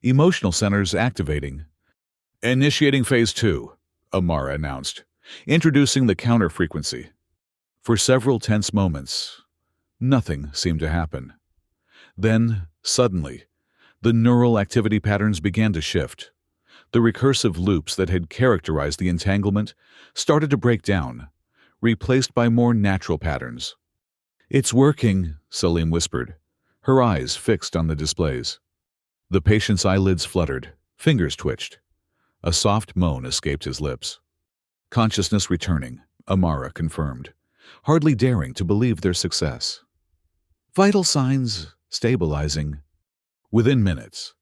Emotional centers activating. Initiating Phase 2, Amara announced, introducing the counter frequency. For several tense moments, nothing seemed to happen. Then, suddenly, the neural activity patterns began to shift. The recursive loops that had characterized the entanglement started to break down, replaced by more natural patterns. It's working, Salim whispered, her eyes fixed on the displays. The patient's eyelids fluttered, fingers twitched. A soft moan escaped his lips. Consciousness returning, Amara confirmed, hardly daring to believe their success. Vital signs stabilizing. Within minutes,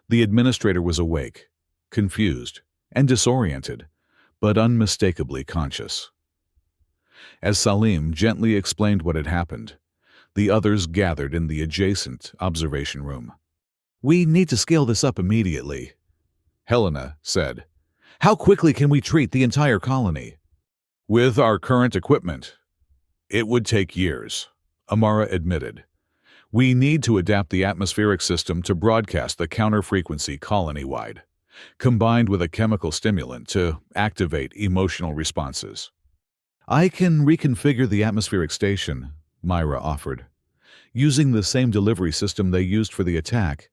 the administrator was awake, confused, and disoriented, but unmistakably conscious. As Salim gently explained what had happened, the others gathered in the adjacent observation room. We need to scale this up immediately, Helena said. How quickly can we treat the entire colony? With our current equipment, it would take years, Amara admitted. We need to adapt the atmospheric system to broadcast the counter-frequency colony-wide, combined with a chemical stimulant to activate emotional responses. I can reconfigure the atmospheric station, Myra offered, using the same delivery system they used for the attack.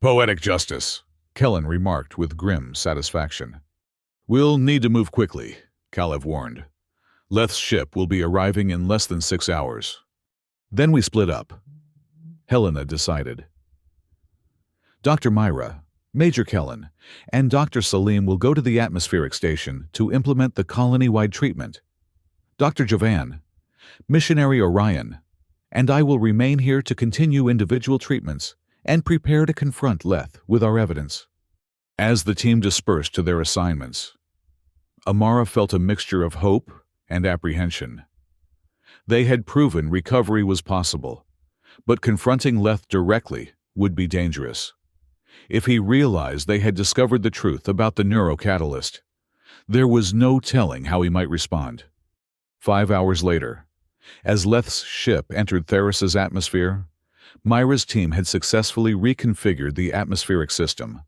Poetic justice, Kellen remarked with grim satisfaction. We'll need to move quickly, Kalev warned. Leth's ship will be arriving in less than 6 hours. Then we split up, Helena decided. Dr. Myra, Major Kellen, and Dr. Salim will go to the atmospheric station to implement the colony-wide treatment. Dr. Jovan, Missionary Orion, and I will remain here to continue individual treatments and prepare to confront Leth with our evidence. As the team dispersed to their assignments, Amara felt a mixture of hope and apprehension. They had proven recovery was possible, but confronting Leth directly would be dangerous. If he realized they had discovered the truth about the neurocatalyst, there was no telling how he might respond. 5 hours later, as Leth's ship entered Theris's atmosphere, Myra's team had successfully reconfigured the atmospheric system.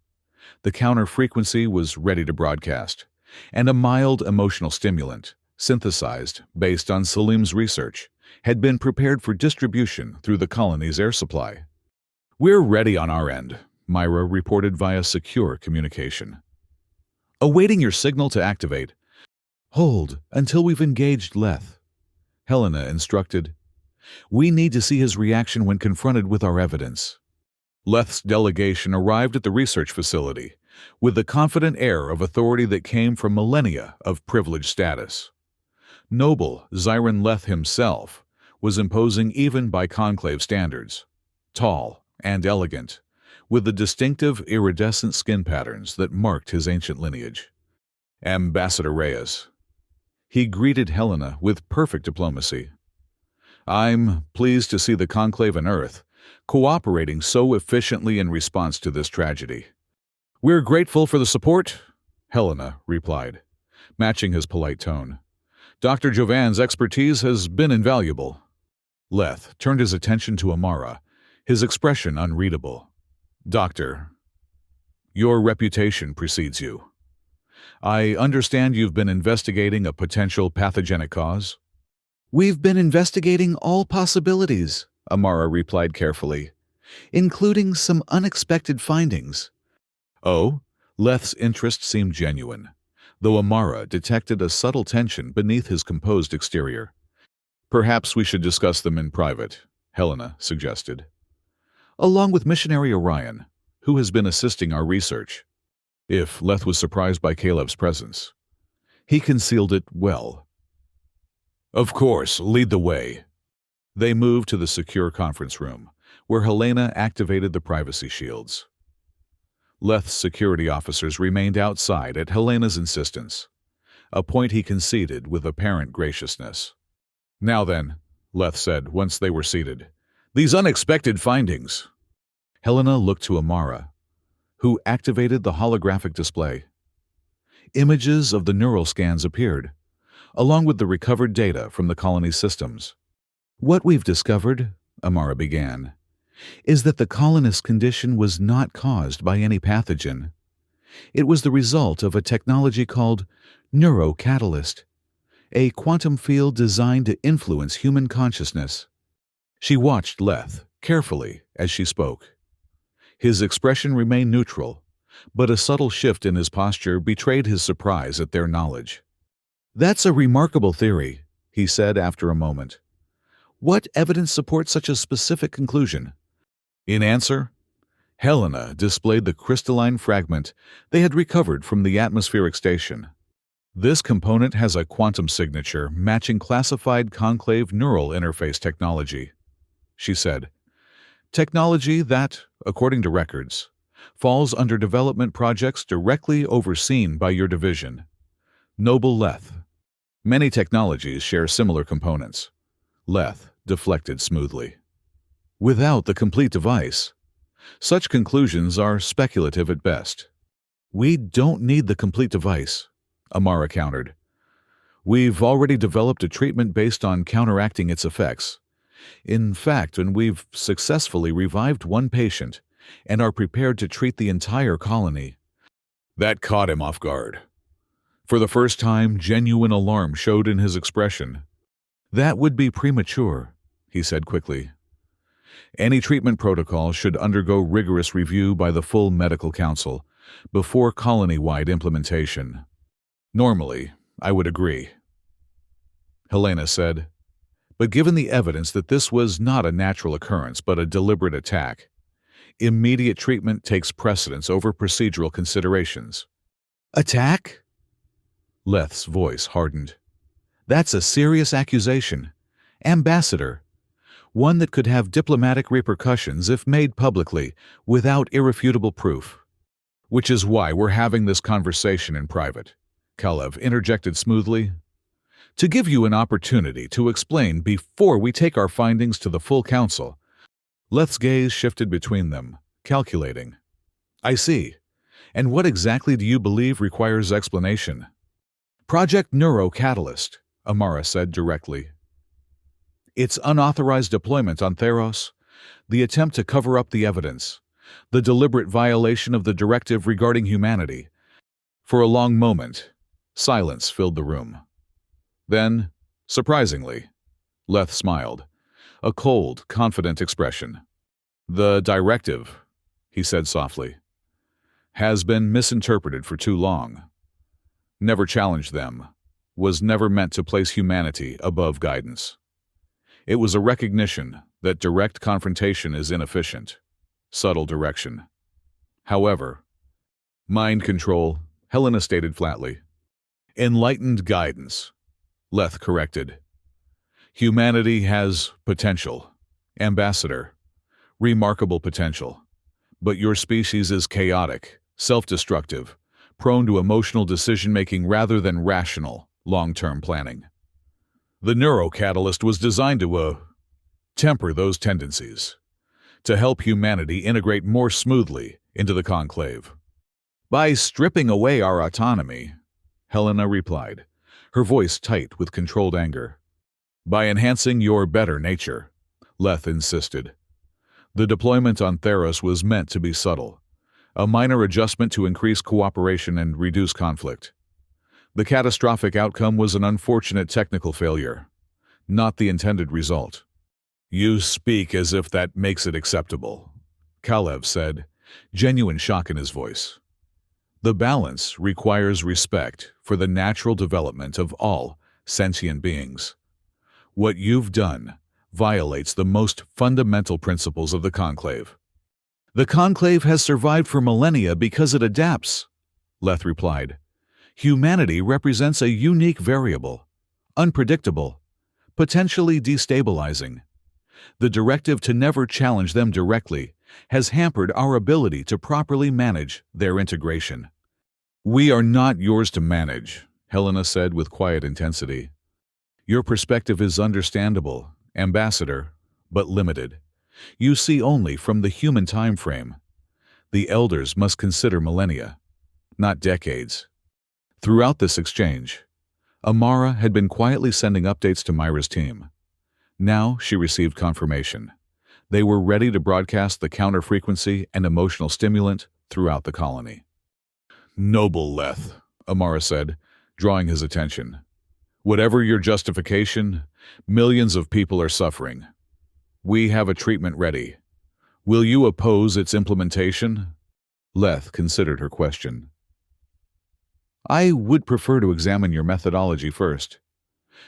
The counter frequency was ready to broadcast, and a mild emotional stimulant, synthesized based on Salim's research, had been prepared for distribution through the colony's air supply. "We're ready on our end," Myra reported via secure communication. "Awaiting your signal to activate. Hold until we've engaged Leth," Helena instructed. "We need to see his reaction when confronted with our evidence." Leth's delegation arrived at the research facility with the confident air of authority that came from millennia of privileged status. Noble Zyron Leth himself was imposing even by conclave standards, tall and elegant, with the distinctive iridescent skin patterns that marked his ancient lineage. Ambassador Reyes. He greeted Helena with perfect diplomacy. "I'm pleased to see the conclave on Earth cooperating so efficiently in response to this tragedy." "We're grateful for the support," Helena replied, matching his polite tone. "Dr. Jovan's expertise has been invaluable." Leth turned his attention to Amara, his expression unreadable. "Doctor, your reputation precedes you. I understand you've been investigating a potential pathogenic cause?" "We've been investigating all possibilities," Amara replied carefully, "including some unexpected findings." "Oh?" Leth's interest seemed genuine, though Amara detected a subtle tension beneath his composed exterior. "Perhaps we should discuss them in private," Helena suggested. "Along with missionary Orion, who has been assisting our research." If Leth was surprised by Caleb's presence, he concealed it well. "Of course, lead the way." They moved to the secure conference room, where Helena activated the privacy shields. Leth's security officers remained outside at Helena's insistence, a point he conceded with apparent graciousness. "Now then," Leth said once they were seated, "these unexpected findings." Helena looked to Amara, who activated the holographic display. Images of the neural scans appeared, along with the recovered data from the colony's systems. "What we've discovered," Amara began, "is that the colonist's condition was not caused by any pathogen. It was the result of a technology called neurocatalyst, a quantum field designed to influence human consciousness." She watched Leth carefully as she spoke. His expression remained neutral, but a subtle shift in his posture betrayed his surprise at their knowledge. "That's a remarkable theory," he said after a moment. "What evidence supports such a specific conclusion?" In answer, Helena displayed the crystalline fragment they had recovered from the atmospheric station. "This component has a quantum signature matching classified conclave neural interface technology," she said. "Technology that, according to records, falls under development projects directly overseen by your division, Noble Leth. Many technologies share similar components." Leth deflected smoothly. "Without the complete device, such conclusions are speculative at best." "We don't need the complete device," Amara countered. "We've already developed a treatment based on counteracting its effects. In fact, when we've successfully revived one patient and are prepared to treat the entire colony." That caught him off guard. For the first time, genuine alarm showed in his expression. "That would be premature," he said quickly. "Any treatment protocol should undergo rigorous review by the full medical council before colony-wide implementation." "Normally, I would agree," Helena said. "But given the evidence that this was not a natural occurrence but a deliberate attack, immediate treatment takes precedence over procedural considerations." "Attack?" Leth's voice hardened. "That's a serious accusation. Ambassador. One that could have diplomatic repercussions if made publicly without irrefutable proof." "Which is why we're having this conversation in private," Kalev interjected smoothly. "To give you an opportunity to explain before we take our findings to the full council." Leth's gaze shifted between them, calculating. "I see. And what exactly do you believe requires explanation?" "Project Neurocatalyst," Amara said directly. "Its unauthorized deployment on Theros, the attempt to cover up the evidence, the deliberate violation of the directive regarding humanity." For a long moment, silence filled the room. Then, surprisingly, Leth smiled, a cold, confident expression. "The directive," he said softly, "has been misinterpreted for too long. Never challenge them was never meant to place humanity above guidance. It was a recognition that direct confrontation is inefficient, subtle direction. However, mind control," Helena stated flatly. "Enlightened guidance," Leth corrected. "Humanity has potential, Ambassador, remarkable potential. But your species is chaotic, self-destructive, prone to emotional decision-making rather than rational, long-term planning. The neurocatalyst was designed to, temper those tendencies, to help humanity integrate more smoothly into the conclave." "By stripping away our autonomy," Helena replied, her voice tight with controlled anger. "By enhancing your better nature," Leth insisted. "The deployment on Theros was meant to be subtle, a minor adjustment to increase cooperation and reduce conflict. The catastrophic outcome was an unfortunate technical failure, not the intended result." "You speak as if that makes it acceptable," Kalev said, genuine shock in his voice. "The balance requires respect for the natural development of all sentient beings. What you've done violates the most fundamental principles of the Conclave." "The Conclave has survived for millennia because it adapts," Leth replied. "Humanity represents a unique variable, unpredictable, potentially destabilizing. The directive to never challenge them directly has hampered our ability to properly manage their integration." "We are not yours to manage," Helena said with quiet intensity. "Your perspective is understandable, Ambassador, but limited. You see only from the human time frame. The Elders must consider millennia, not decades." Throughout this exchange, Amara had been quietly sending updates to Myra's team. Now she received confirmation. They were ready to broadcast the counter-frequency and emotional stimulant throughout the colony. "Noble Leth," Amara said, drawing his attention. "Whatever your justification, millions of people are suffering. We have a treatment ready. Will you oppose its implementation?" Leth considered her question. "I would prefer to examine your methodology first,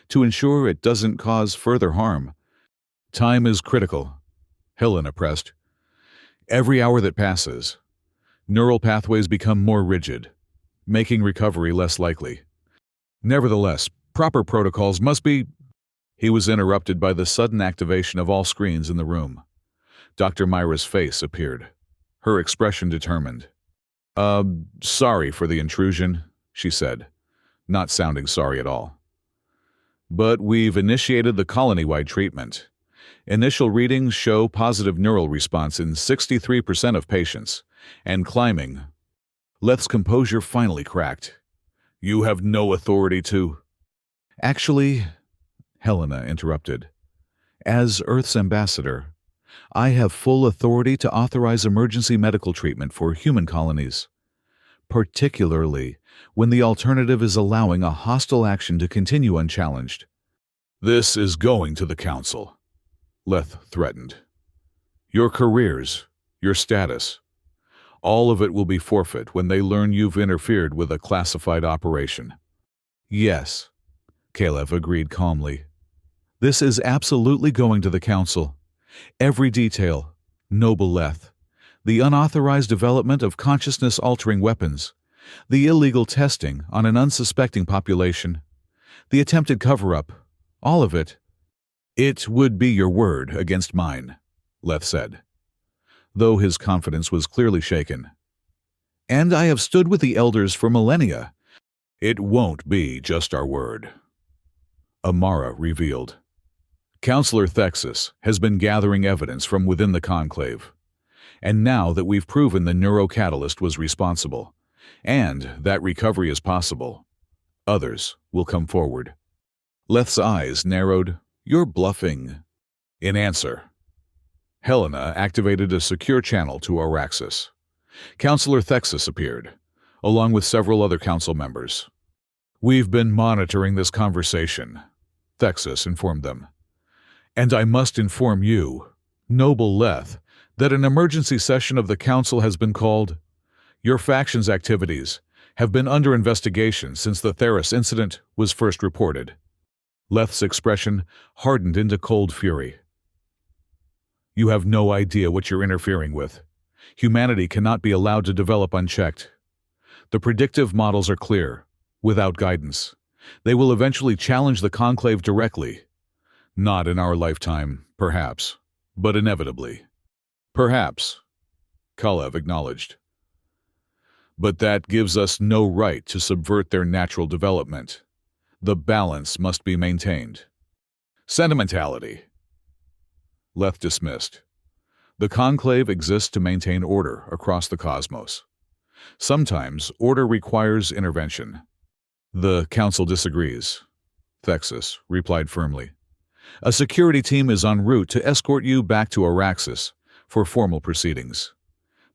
to ensure it doesn't cause further harm." "Time is critical," Helena pressed. "Every hour that passes, neural pathways become more rigid, making recovery less likely. Nevertheless, proper protocols must be—" He was interrupted by the sudden activation of all screens in the room. Dr. Myra's face appeared, her expression determined. Sorry for the intrusion," she said, not sounding sorry at all. "But we've initiated the colony-wide treatment. Initial readings show positive neural response in 63% of patients, and climbing." Leth's composure finally cracked. "You have no authority to—" "Actually," Helena interrupted, "as Earth's ambassador, I have full authority to authorize emergency medical treatment for human colonies, particularly when the alternative is allowing a hostile action to continue unchallenged." "This is going to the Council," Leth threatened. "Your careers, your status, all of it will be forfeit when they learn you've interfered with a classified operation." "Yes," Kalev agreed calmly. "This is absolutely going to the Council. Every detail, Noble Leth. The unauthorized development of consciousness-altering weapons, the illegal testing on an unsuspecting population, the attempted cover-up, all of it." "It would be your word against mine," Leth said, though his confidence was clearly shaken. "And I have stood with the Elders for millennia." "It won't be just our word," Amara revealed. "Counselor Thexus has been gathering evidence from within the Conclave, and now that we've proven the neurocatalyst was responsible, and that recovery is possible, others will come forward." Leth's eyes narrowed. "You're bluffing." In answer, Helena activated a secure channel to Araxis. Counselor Thexus appeared, along with several other council members. "We've been monitoring this conversation," Thexus informed them. And I must inform you, noble Leth, that an emergency session of the Council has been called. Your faction's activities have been under investigation since the Theros incident was first reported. Leth's expression hardened into cold fury. You have no idea what you're interfering with. Humanity cannot be allowed to develop unchecked. The predictive models are clear, without guidance. They will eventually challenge the Conclave directly. Not in our lifetime, perhaps, but inevitably. Perhaps, Kalev acknowledged. But that gives us no right to subvert their natural development. The balance must be maintained. Sentimentality. Leth dismissed. The Conclave exists to maintain order across the cosmos. Sometimes order requires intervention. The Council disagrees, Thexus replied firmly. A security team is en route to escort you back to Araxis for formal proceedings.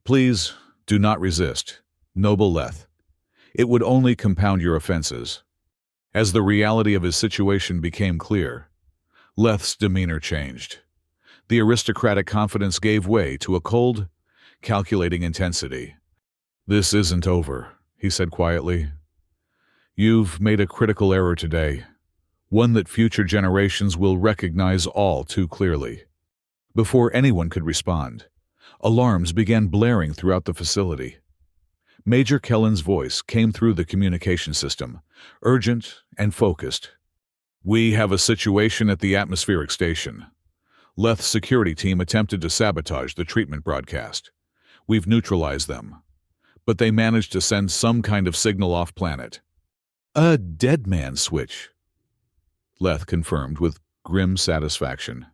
Please do not resist, noble Leth. It would only compound your offenses. As the reality of his situation became clear, Leth's demeanor changed. The aristocratic confidence gave way to a cold, calculating intensity. This isn't over, he said quietly. You've made a critical error today, one that future generations will recognize all too clearly. Before anyone could respond, alarms began blaring throughout the facility. Major Kellen's voice came through the communication system, urgent and focused. We have a situation at the atmospheric station. Leth's security team attempted to sabotage the treatment broadcast. We've neutralized them, but they managed to send some kind of signal off-planet. A dead man switch, Leth confirmed with grim satisfaction.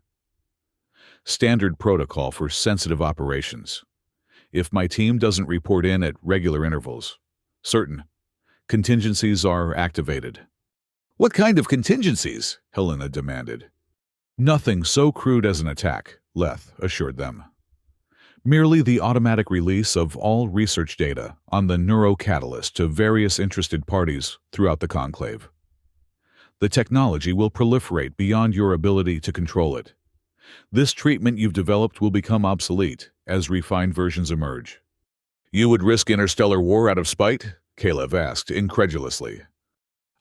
Standard protocol for sensitive operations. If my team doesn't report in at regular intervals, certain contingencies are activated. What kind of contingencies? Helena demanded. Nothing so crude as an attack, Leth assured them. Merely the automatic release of all research data on the neurocatalyst to various interested parties throughout the Conclave. The technology will proliferate beyond your ability to control it. This treatment you've developed will become obsolete as refined versions emerge. You would risk interstellar war out of spite? Kalev asked incredulously.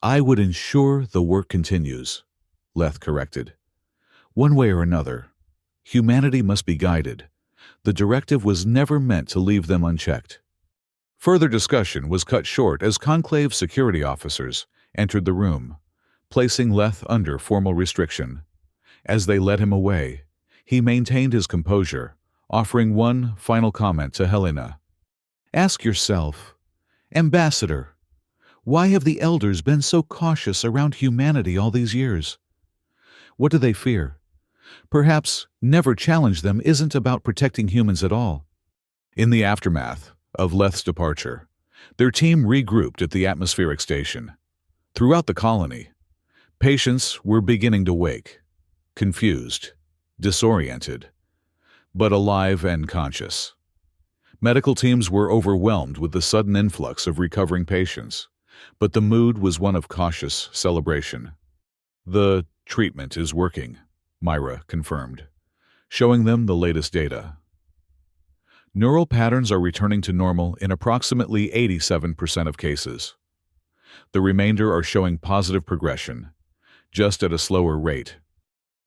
I would ensure the work continues, Leth corrected. One way or another, humanity must be guided. The directive was never meant to leave them unchecked. Further discussion was cut short as Conclave security officers entered the room, placing Leth under formal restriction. As they led him away, he maintained his composure, offering one final comment to Helena. Ask yourself, Ambassador, why have the elders been so cautious around humanity all these years? What do they fear? Perhaps never challenge them isn't about protecting humans at all. In the aftermath of Leth's departure, their team regrouped at the atmospheric station. Throughout the colony, patients were beginning to wake, confused, disoriented, but alive and conscious. Medical teams were overwhelmed with the sudden influx of recovering patients, but the mood was one of cautious celebration. The treatment is working, Myra confirmed, showing them the latest data. Neural patterns are returning to normal in approximately 87% of cases. The remainder are showing positive progression, just at a slower rate.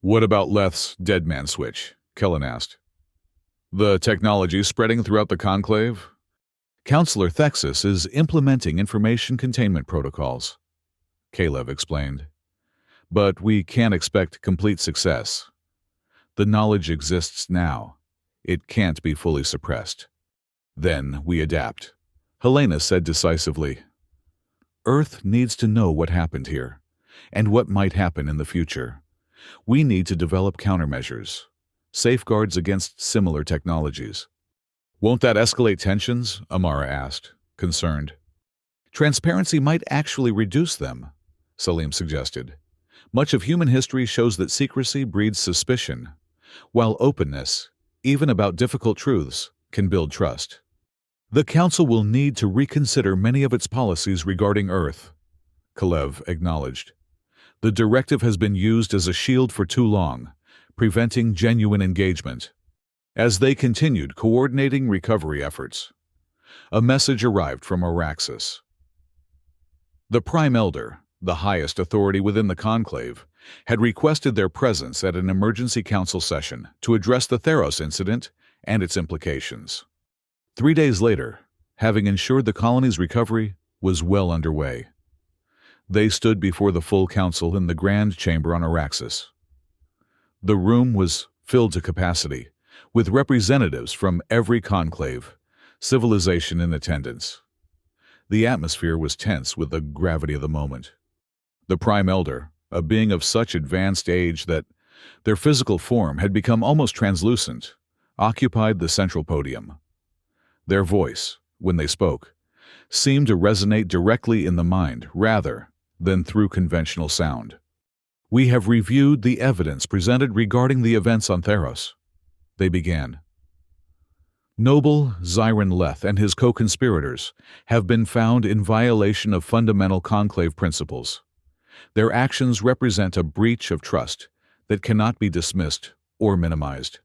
What about Leth's dead man switch? Kellen asked. The technology spreading throughout the Conclave? Counselor Thexus is implementing information containment protocols, Kalev explained. But we can't expect complete success. The knowledge exists now. It can't be fully suppressed. Then we adapt, Helena said decisively. Earth needs to know what happened here, and what might happen in the future. We need to develop countermeasures, safeguards against similar technologies. Won't that escalate tensions? Amara asked, concerned. Transparency might actually reduce them, Salim suggested. Much of human history shows that secrecy breeds suspicion, while openness, even about difficult truths, can build trust. The Council will need to reconsider many of its policies regarding Earth, Kalev acknowledged. The directive has been used as a shield for too long, preventing genuine engagement. As they continued coordinating recovery efforts, a message arrived from Araxis. The Prime Elder, the highest authority within the conclave, had requested their presence at an emergency council session to address the Theros incident and its implications. 3 days later, having ensured the colony's recovery was well underway, they stood before the full council in the grand chamber on Araxis. The room was filled to capacity, with representatives from every conclave, civilization in attendance. The atmosphere was tense with the gravity of the moment. The Prime Elder, a being of such advanced age that their physical form had become almost translucent, occupied the central podium. Their voice, when they spoke, seemed to resonate directly in the mind rather than through conventional sound. "We have reviewed the evidence presented regarding the events on Theros," they began. "Noble Zyron Leth and his co-conspirators have been found in violation of fundamental conclave principles. Their actions represent a breach of trust that cannot be dismissed or minimized."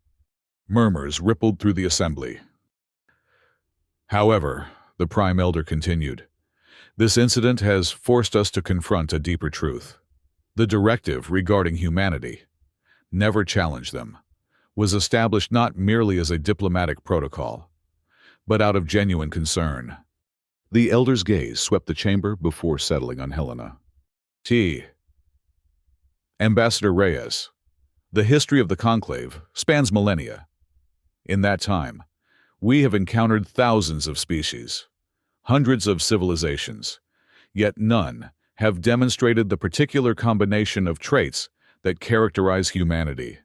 Murmurs rippled through the assembly. "However," the Prime Elder continued, "this incident has forced us to confront a deeper truth. The directive regarding humanity, never challenge them, was established not merely as a diplomatic protocol, but out of genuine concern." The Elder's gaze swept the chamber before settling on Helena. Ambassador Reyes, the history of the conclave spans millennia. In that time, we have encountered thousands of species, hundreds of civilizations, yet none have demonstrated the particular combination of traits that characterize humanity.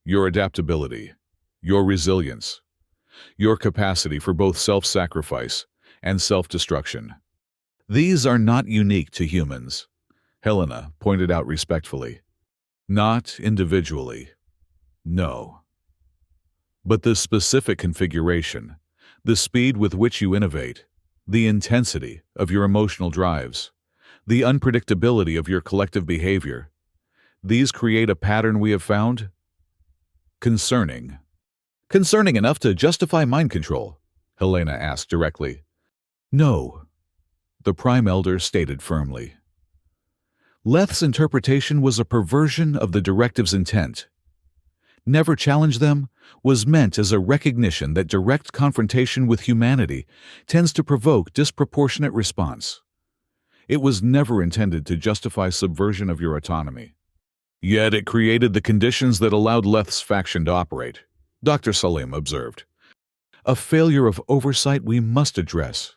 Your adaptability, your resilience, your capacity for both self-sacrifice and self-destruction. These are not unique to humans, Helena pointed out respectfully. Not individually, no. But the specific configuration, the speed with which you innovate, the intensity of your emotional drives, the unpredictability of your collective behavior, these create a pattern we have found concerning. Concerning enough to justify mind control? Helena asked directly. No, the Prime Elder stated firmly. Leth's interpretation was a perversion of the directive's intent. Never challenge them was meant as a recognition that direct confrontation with humanity tends to provoke disproportionate response. It was never intended to justify subversion of your autonomy. Yet it created the conditions that allowed Leth's faction to operate, Dr. Salim observed. A failure of oversight we must address.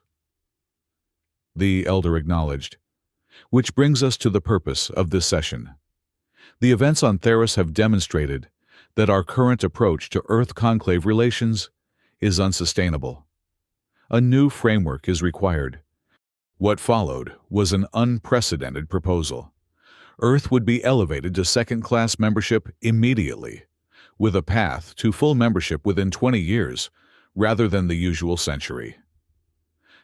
The Elder acknowledged. Which brings us to the purpose of this session. The events on Theros have demonstrated that our current approach to Earth-Conclave relations is unsustainable. A new framework is required. What followed was an unprecedented proposal. Earth would be elevated to second-class membership immediately, with a path to full membership within 20 years, rather than the usual century.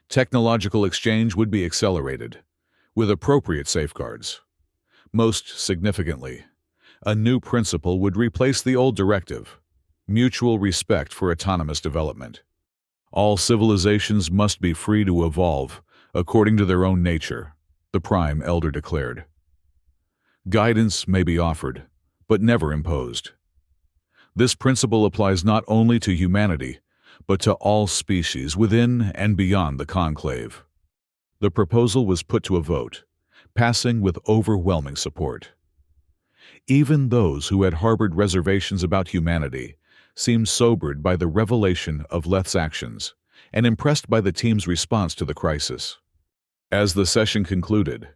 Technological exchange would be accelerated, with appropriate safeguards. Most significantly, a new principle would replace the old directive, mutual respect for autonomous development. All civilizations must be free to evolve according to their own nature, the Prime Elder declared. Guidance may be offered, but never imposed. This principle applies not only to humanity, but to all species within and beyond the conclave. The proposal was put to a vote, passing with overwhelming support. Even those who had harbored reservations about humanity seemed sobered by the revelation of Leth's actions and impressed by the team's response to the crisis. As the session concluded,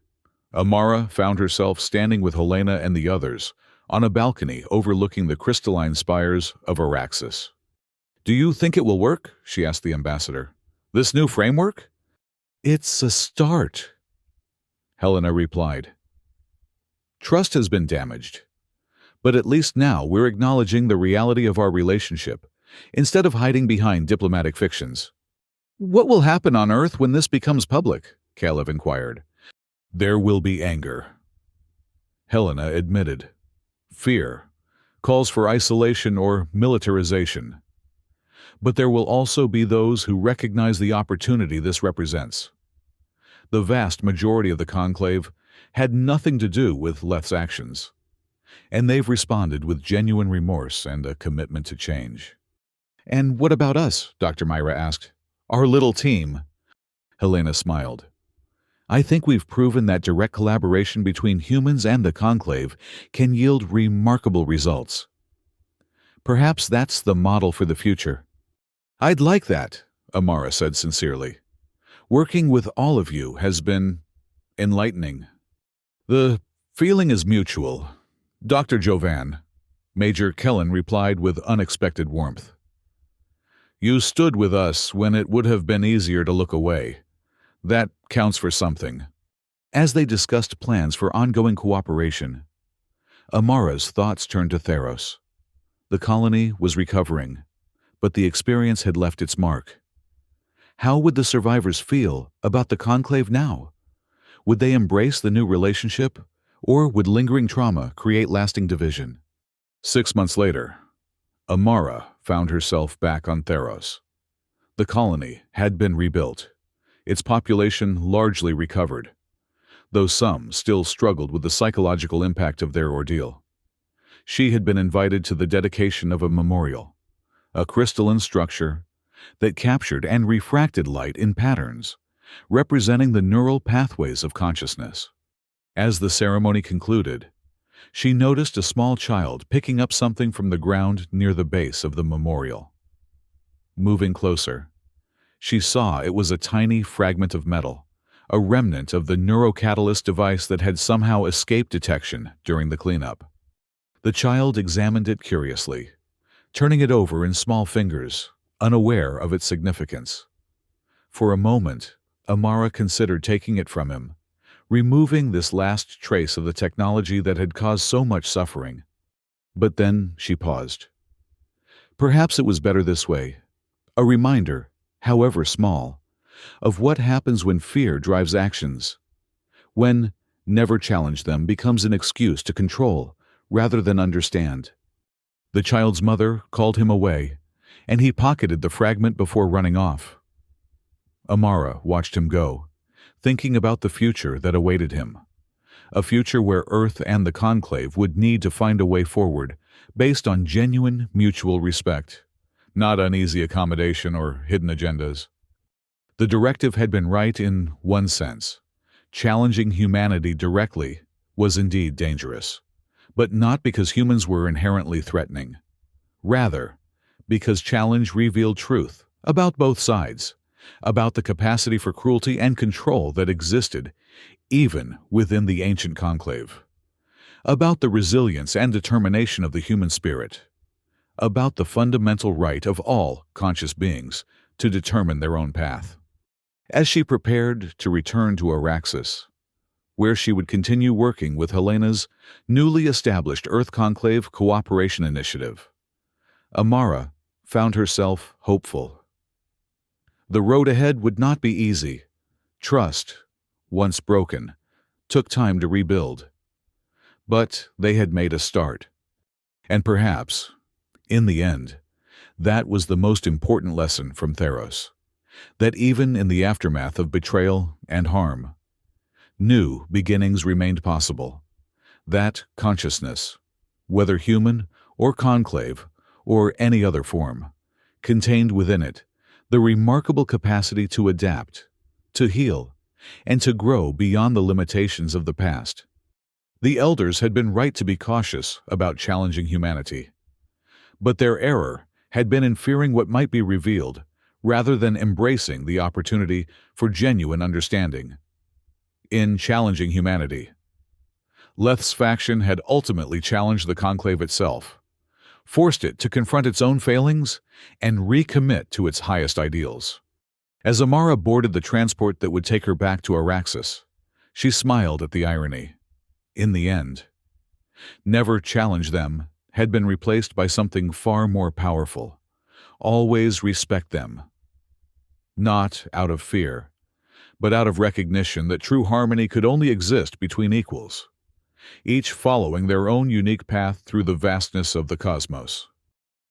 Amara found herself standing with Helena and the others on a balcony overlooking the crystalline spires of Araxis. "Do you think it will work?" she asked the ambassador. "This new framework?" "It's a start," Helena replied. "Trust has been damaged, but at least now we're acknowledging the reality of our relationship, instead of hiding behind diplomatic fictions." "What will happen on Earth when this becomes public?" Caleb inquired. "There will be anger," Helena admitted. "Fear, calls for isolation or militarization. But there will also be those who recognize the opportunity this represents. The vast majority of the conclave had nothing to do with Leth's actions, and they've responded with genuine remorse and a commitment to change. "And what about us?" Dr. Myra asked. "Our little team?" Helena smiled. "I think we've proven that direct collaboration between humans and the conclave can yield remarkable results. Perhaps that's the model for the future." "I'd like that," Amara said sincerely. "Working with all of you has been enlightening." "The feeling is mutual, Dr. Jovan," Major Kellen replied with unexpected warmth. "You stood with us when it would have been easier to look away. That counts for something." As they discussed plans for ongoing cooperation, Amara's thoughts turned to Theros. The colony was recovering, but the experience had left its mark. How would the survivors feel about the conclave now? Would they embrace the new relationship, or would lingering trauma create lasting division? 6 months later, Amara found herself back on Theros. The colony had been rebuilt, its population largely recovered, though some still struggled with the psychological impact of their ordeal. She had been invited to the dedication of a memorial, a crystalline structure that captured and refracted light in patterns, representing the neural pathways of consciousness. As the ceremony concluded, she noticed a small child picking up something from the ground near the base of the memorial. Moving closer, she saw it was a tiny fragment of metal, a remnant of the neurocatalyst device that had somehow escaped detection during the cleanup. The child examined it curiously, turning it over in small fingers, unaware of its significance. For a moment, Amara considered taking it from him, removing this last trace of the technology that had caused so much suffering. But then she paused. Perhaps it was better this way, a reminder, however small, of what happens when fear drives actions, when never challenge them becomes an excuse to control rather than understand. The child's mother called him away, and he pocketed the fragment before running off. Amara watched him go, thinking about the future that awaited him, a future where Earth and the conclave would need to find a way forward based on genuine mutual respect, not uneasy accommodation or hidden agendas. The directive had been right in one sense. Challenging humanity directly was indeed dangerous, but not because humans were inherently threatening. Rather, because challenge revealed truth about both sides, about the capacity for cruelty and control that existed even within the ancient conclave, about the resilience and determination of the human spirit, about the fundamental right of all conscious beings to determine their own path. As she prepared to return to Araxis, where she would continue working with Helena's newly established Earth Conclave Cooperation Initiative, Amara found herself hopeful. The road ahead would not be easy. Trust, once broken, took time to rebuild. But they had made a start. And perhaps, in the end, that was the most important lesson from Theros, that even in the aftermath of betrayal and harm, new beginnings remained possible, that consciousness, whether human or conclave or any other form, contained within it the remarkable capacity to adapt, to heal, and to grow beyond the limitations of the past. The elders had been right to be cautious about challenging humanity, but their error had been in fearing what might be revealed rather than embracing the opportunity for genuine understanding. In challenging humanity, Leth's faction had ultimately challenged the conclave itself, forced it to confront its own failings and recommit to its highest ideals. As Amara boarded the transport that would take her back to Araxis, she smiled at the irony. In the end, never challenge them had been replaced by something far more powerful. Always respect them. Not out of fear, but out of recognition that true harmony could only exist between equals. each following their own unique path through the vastness of the cosmos.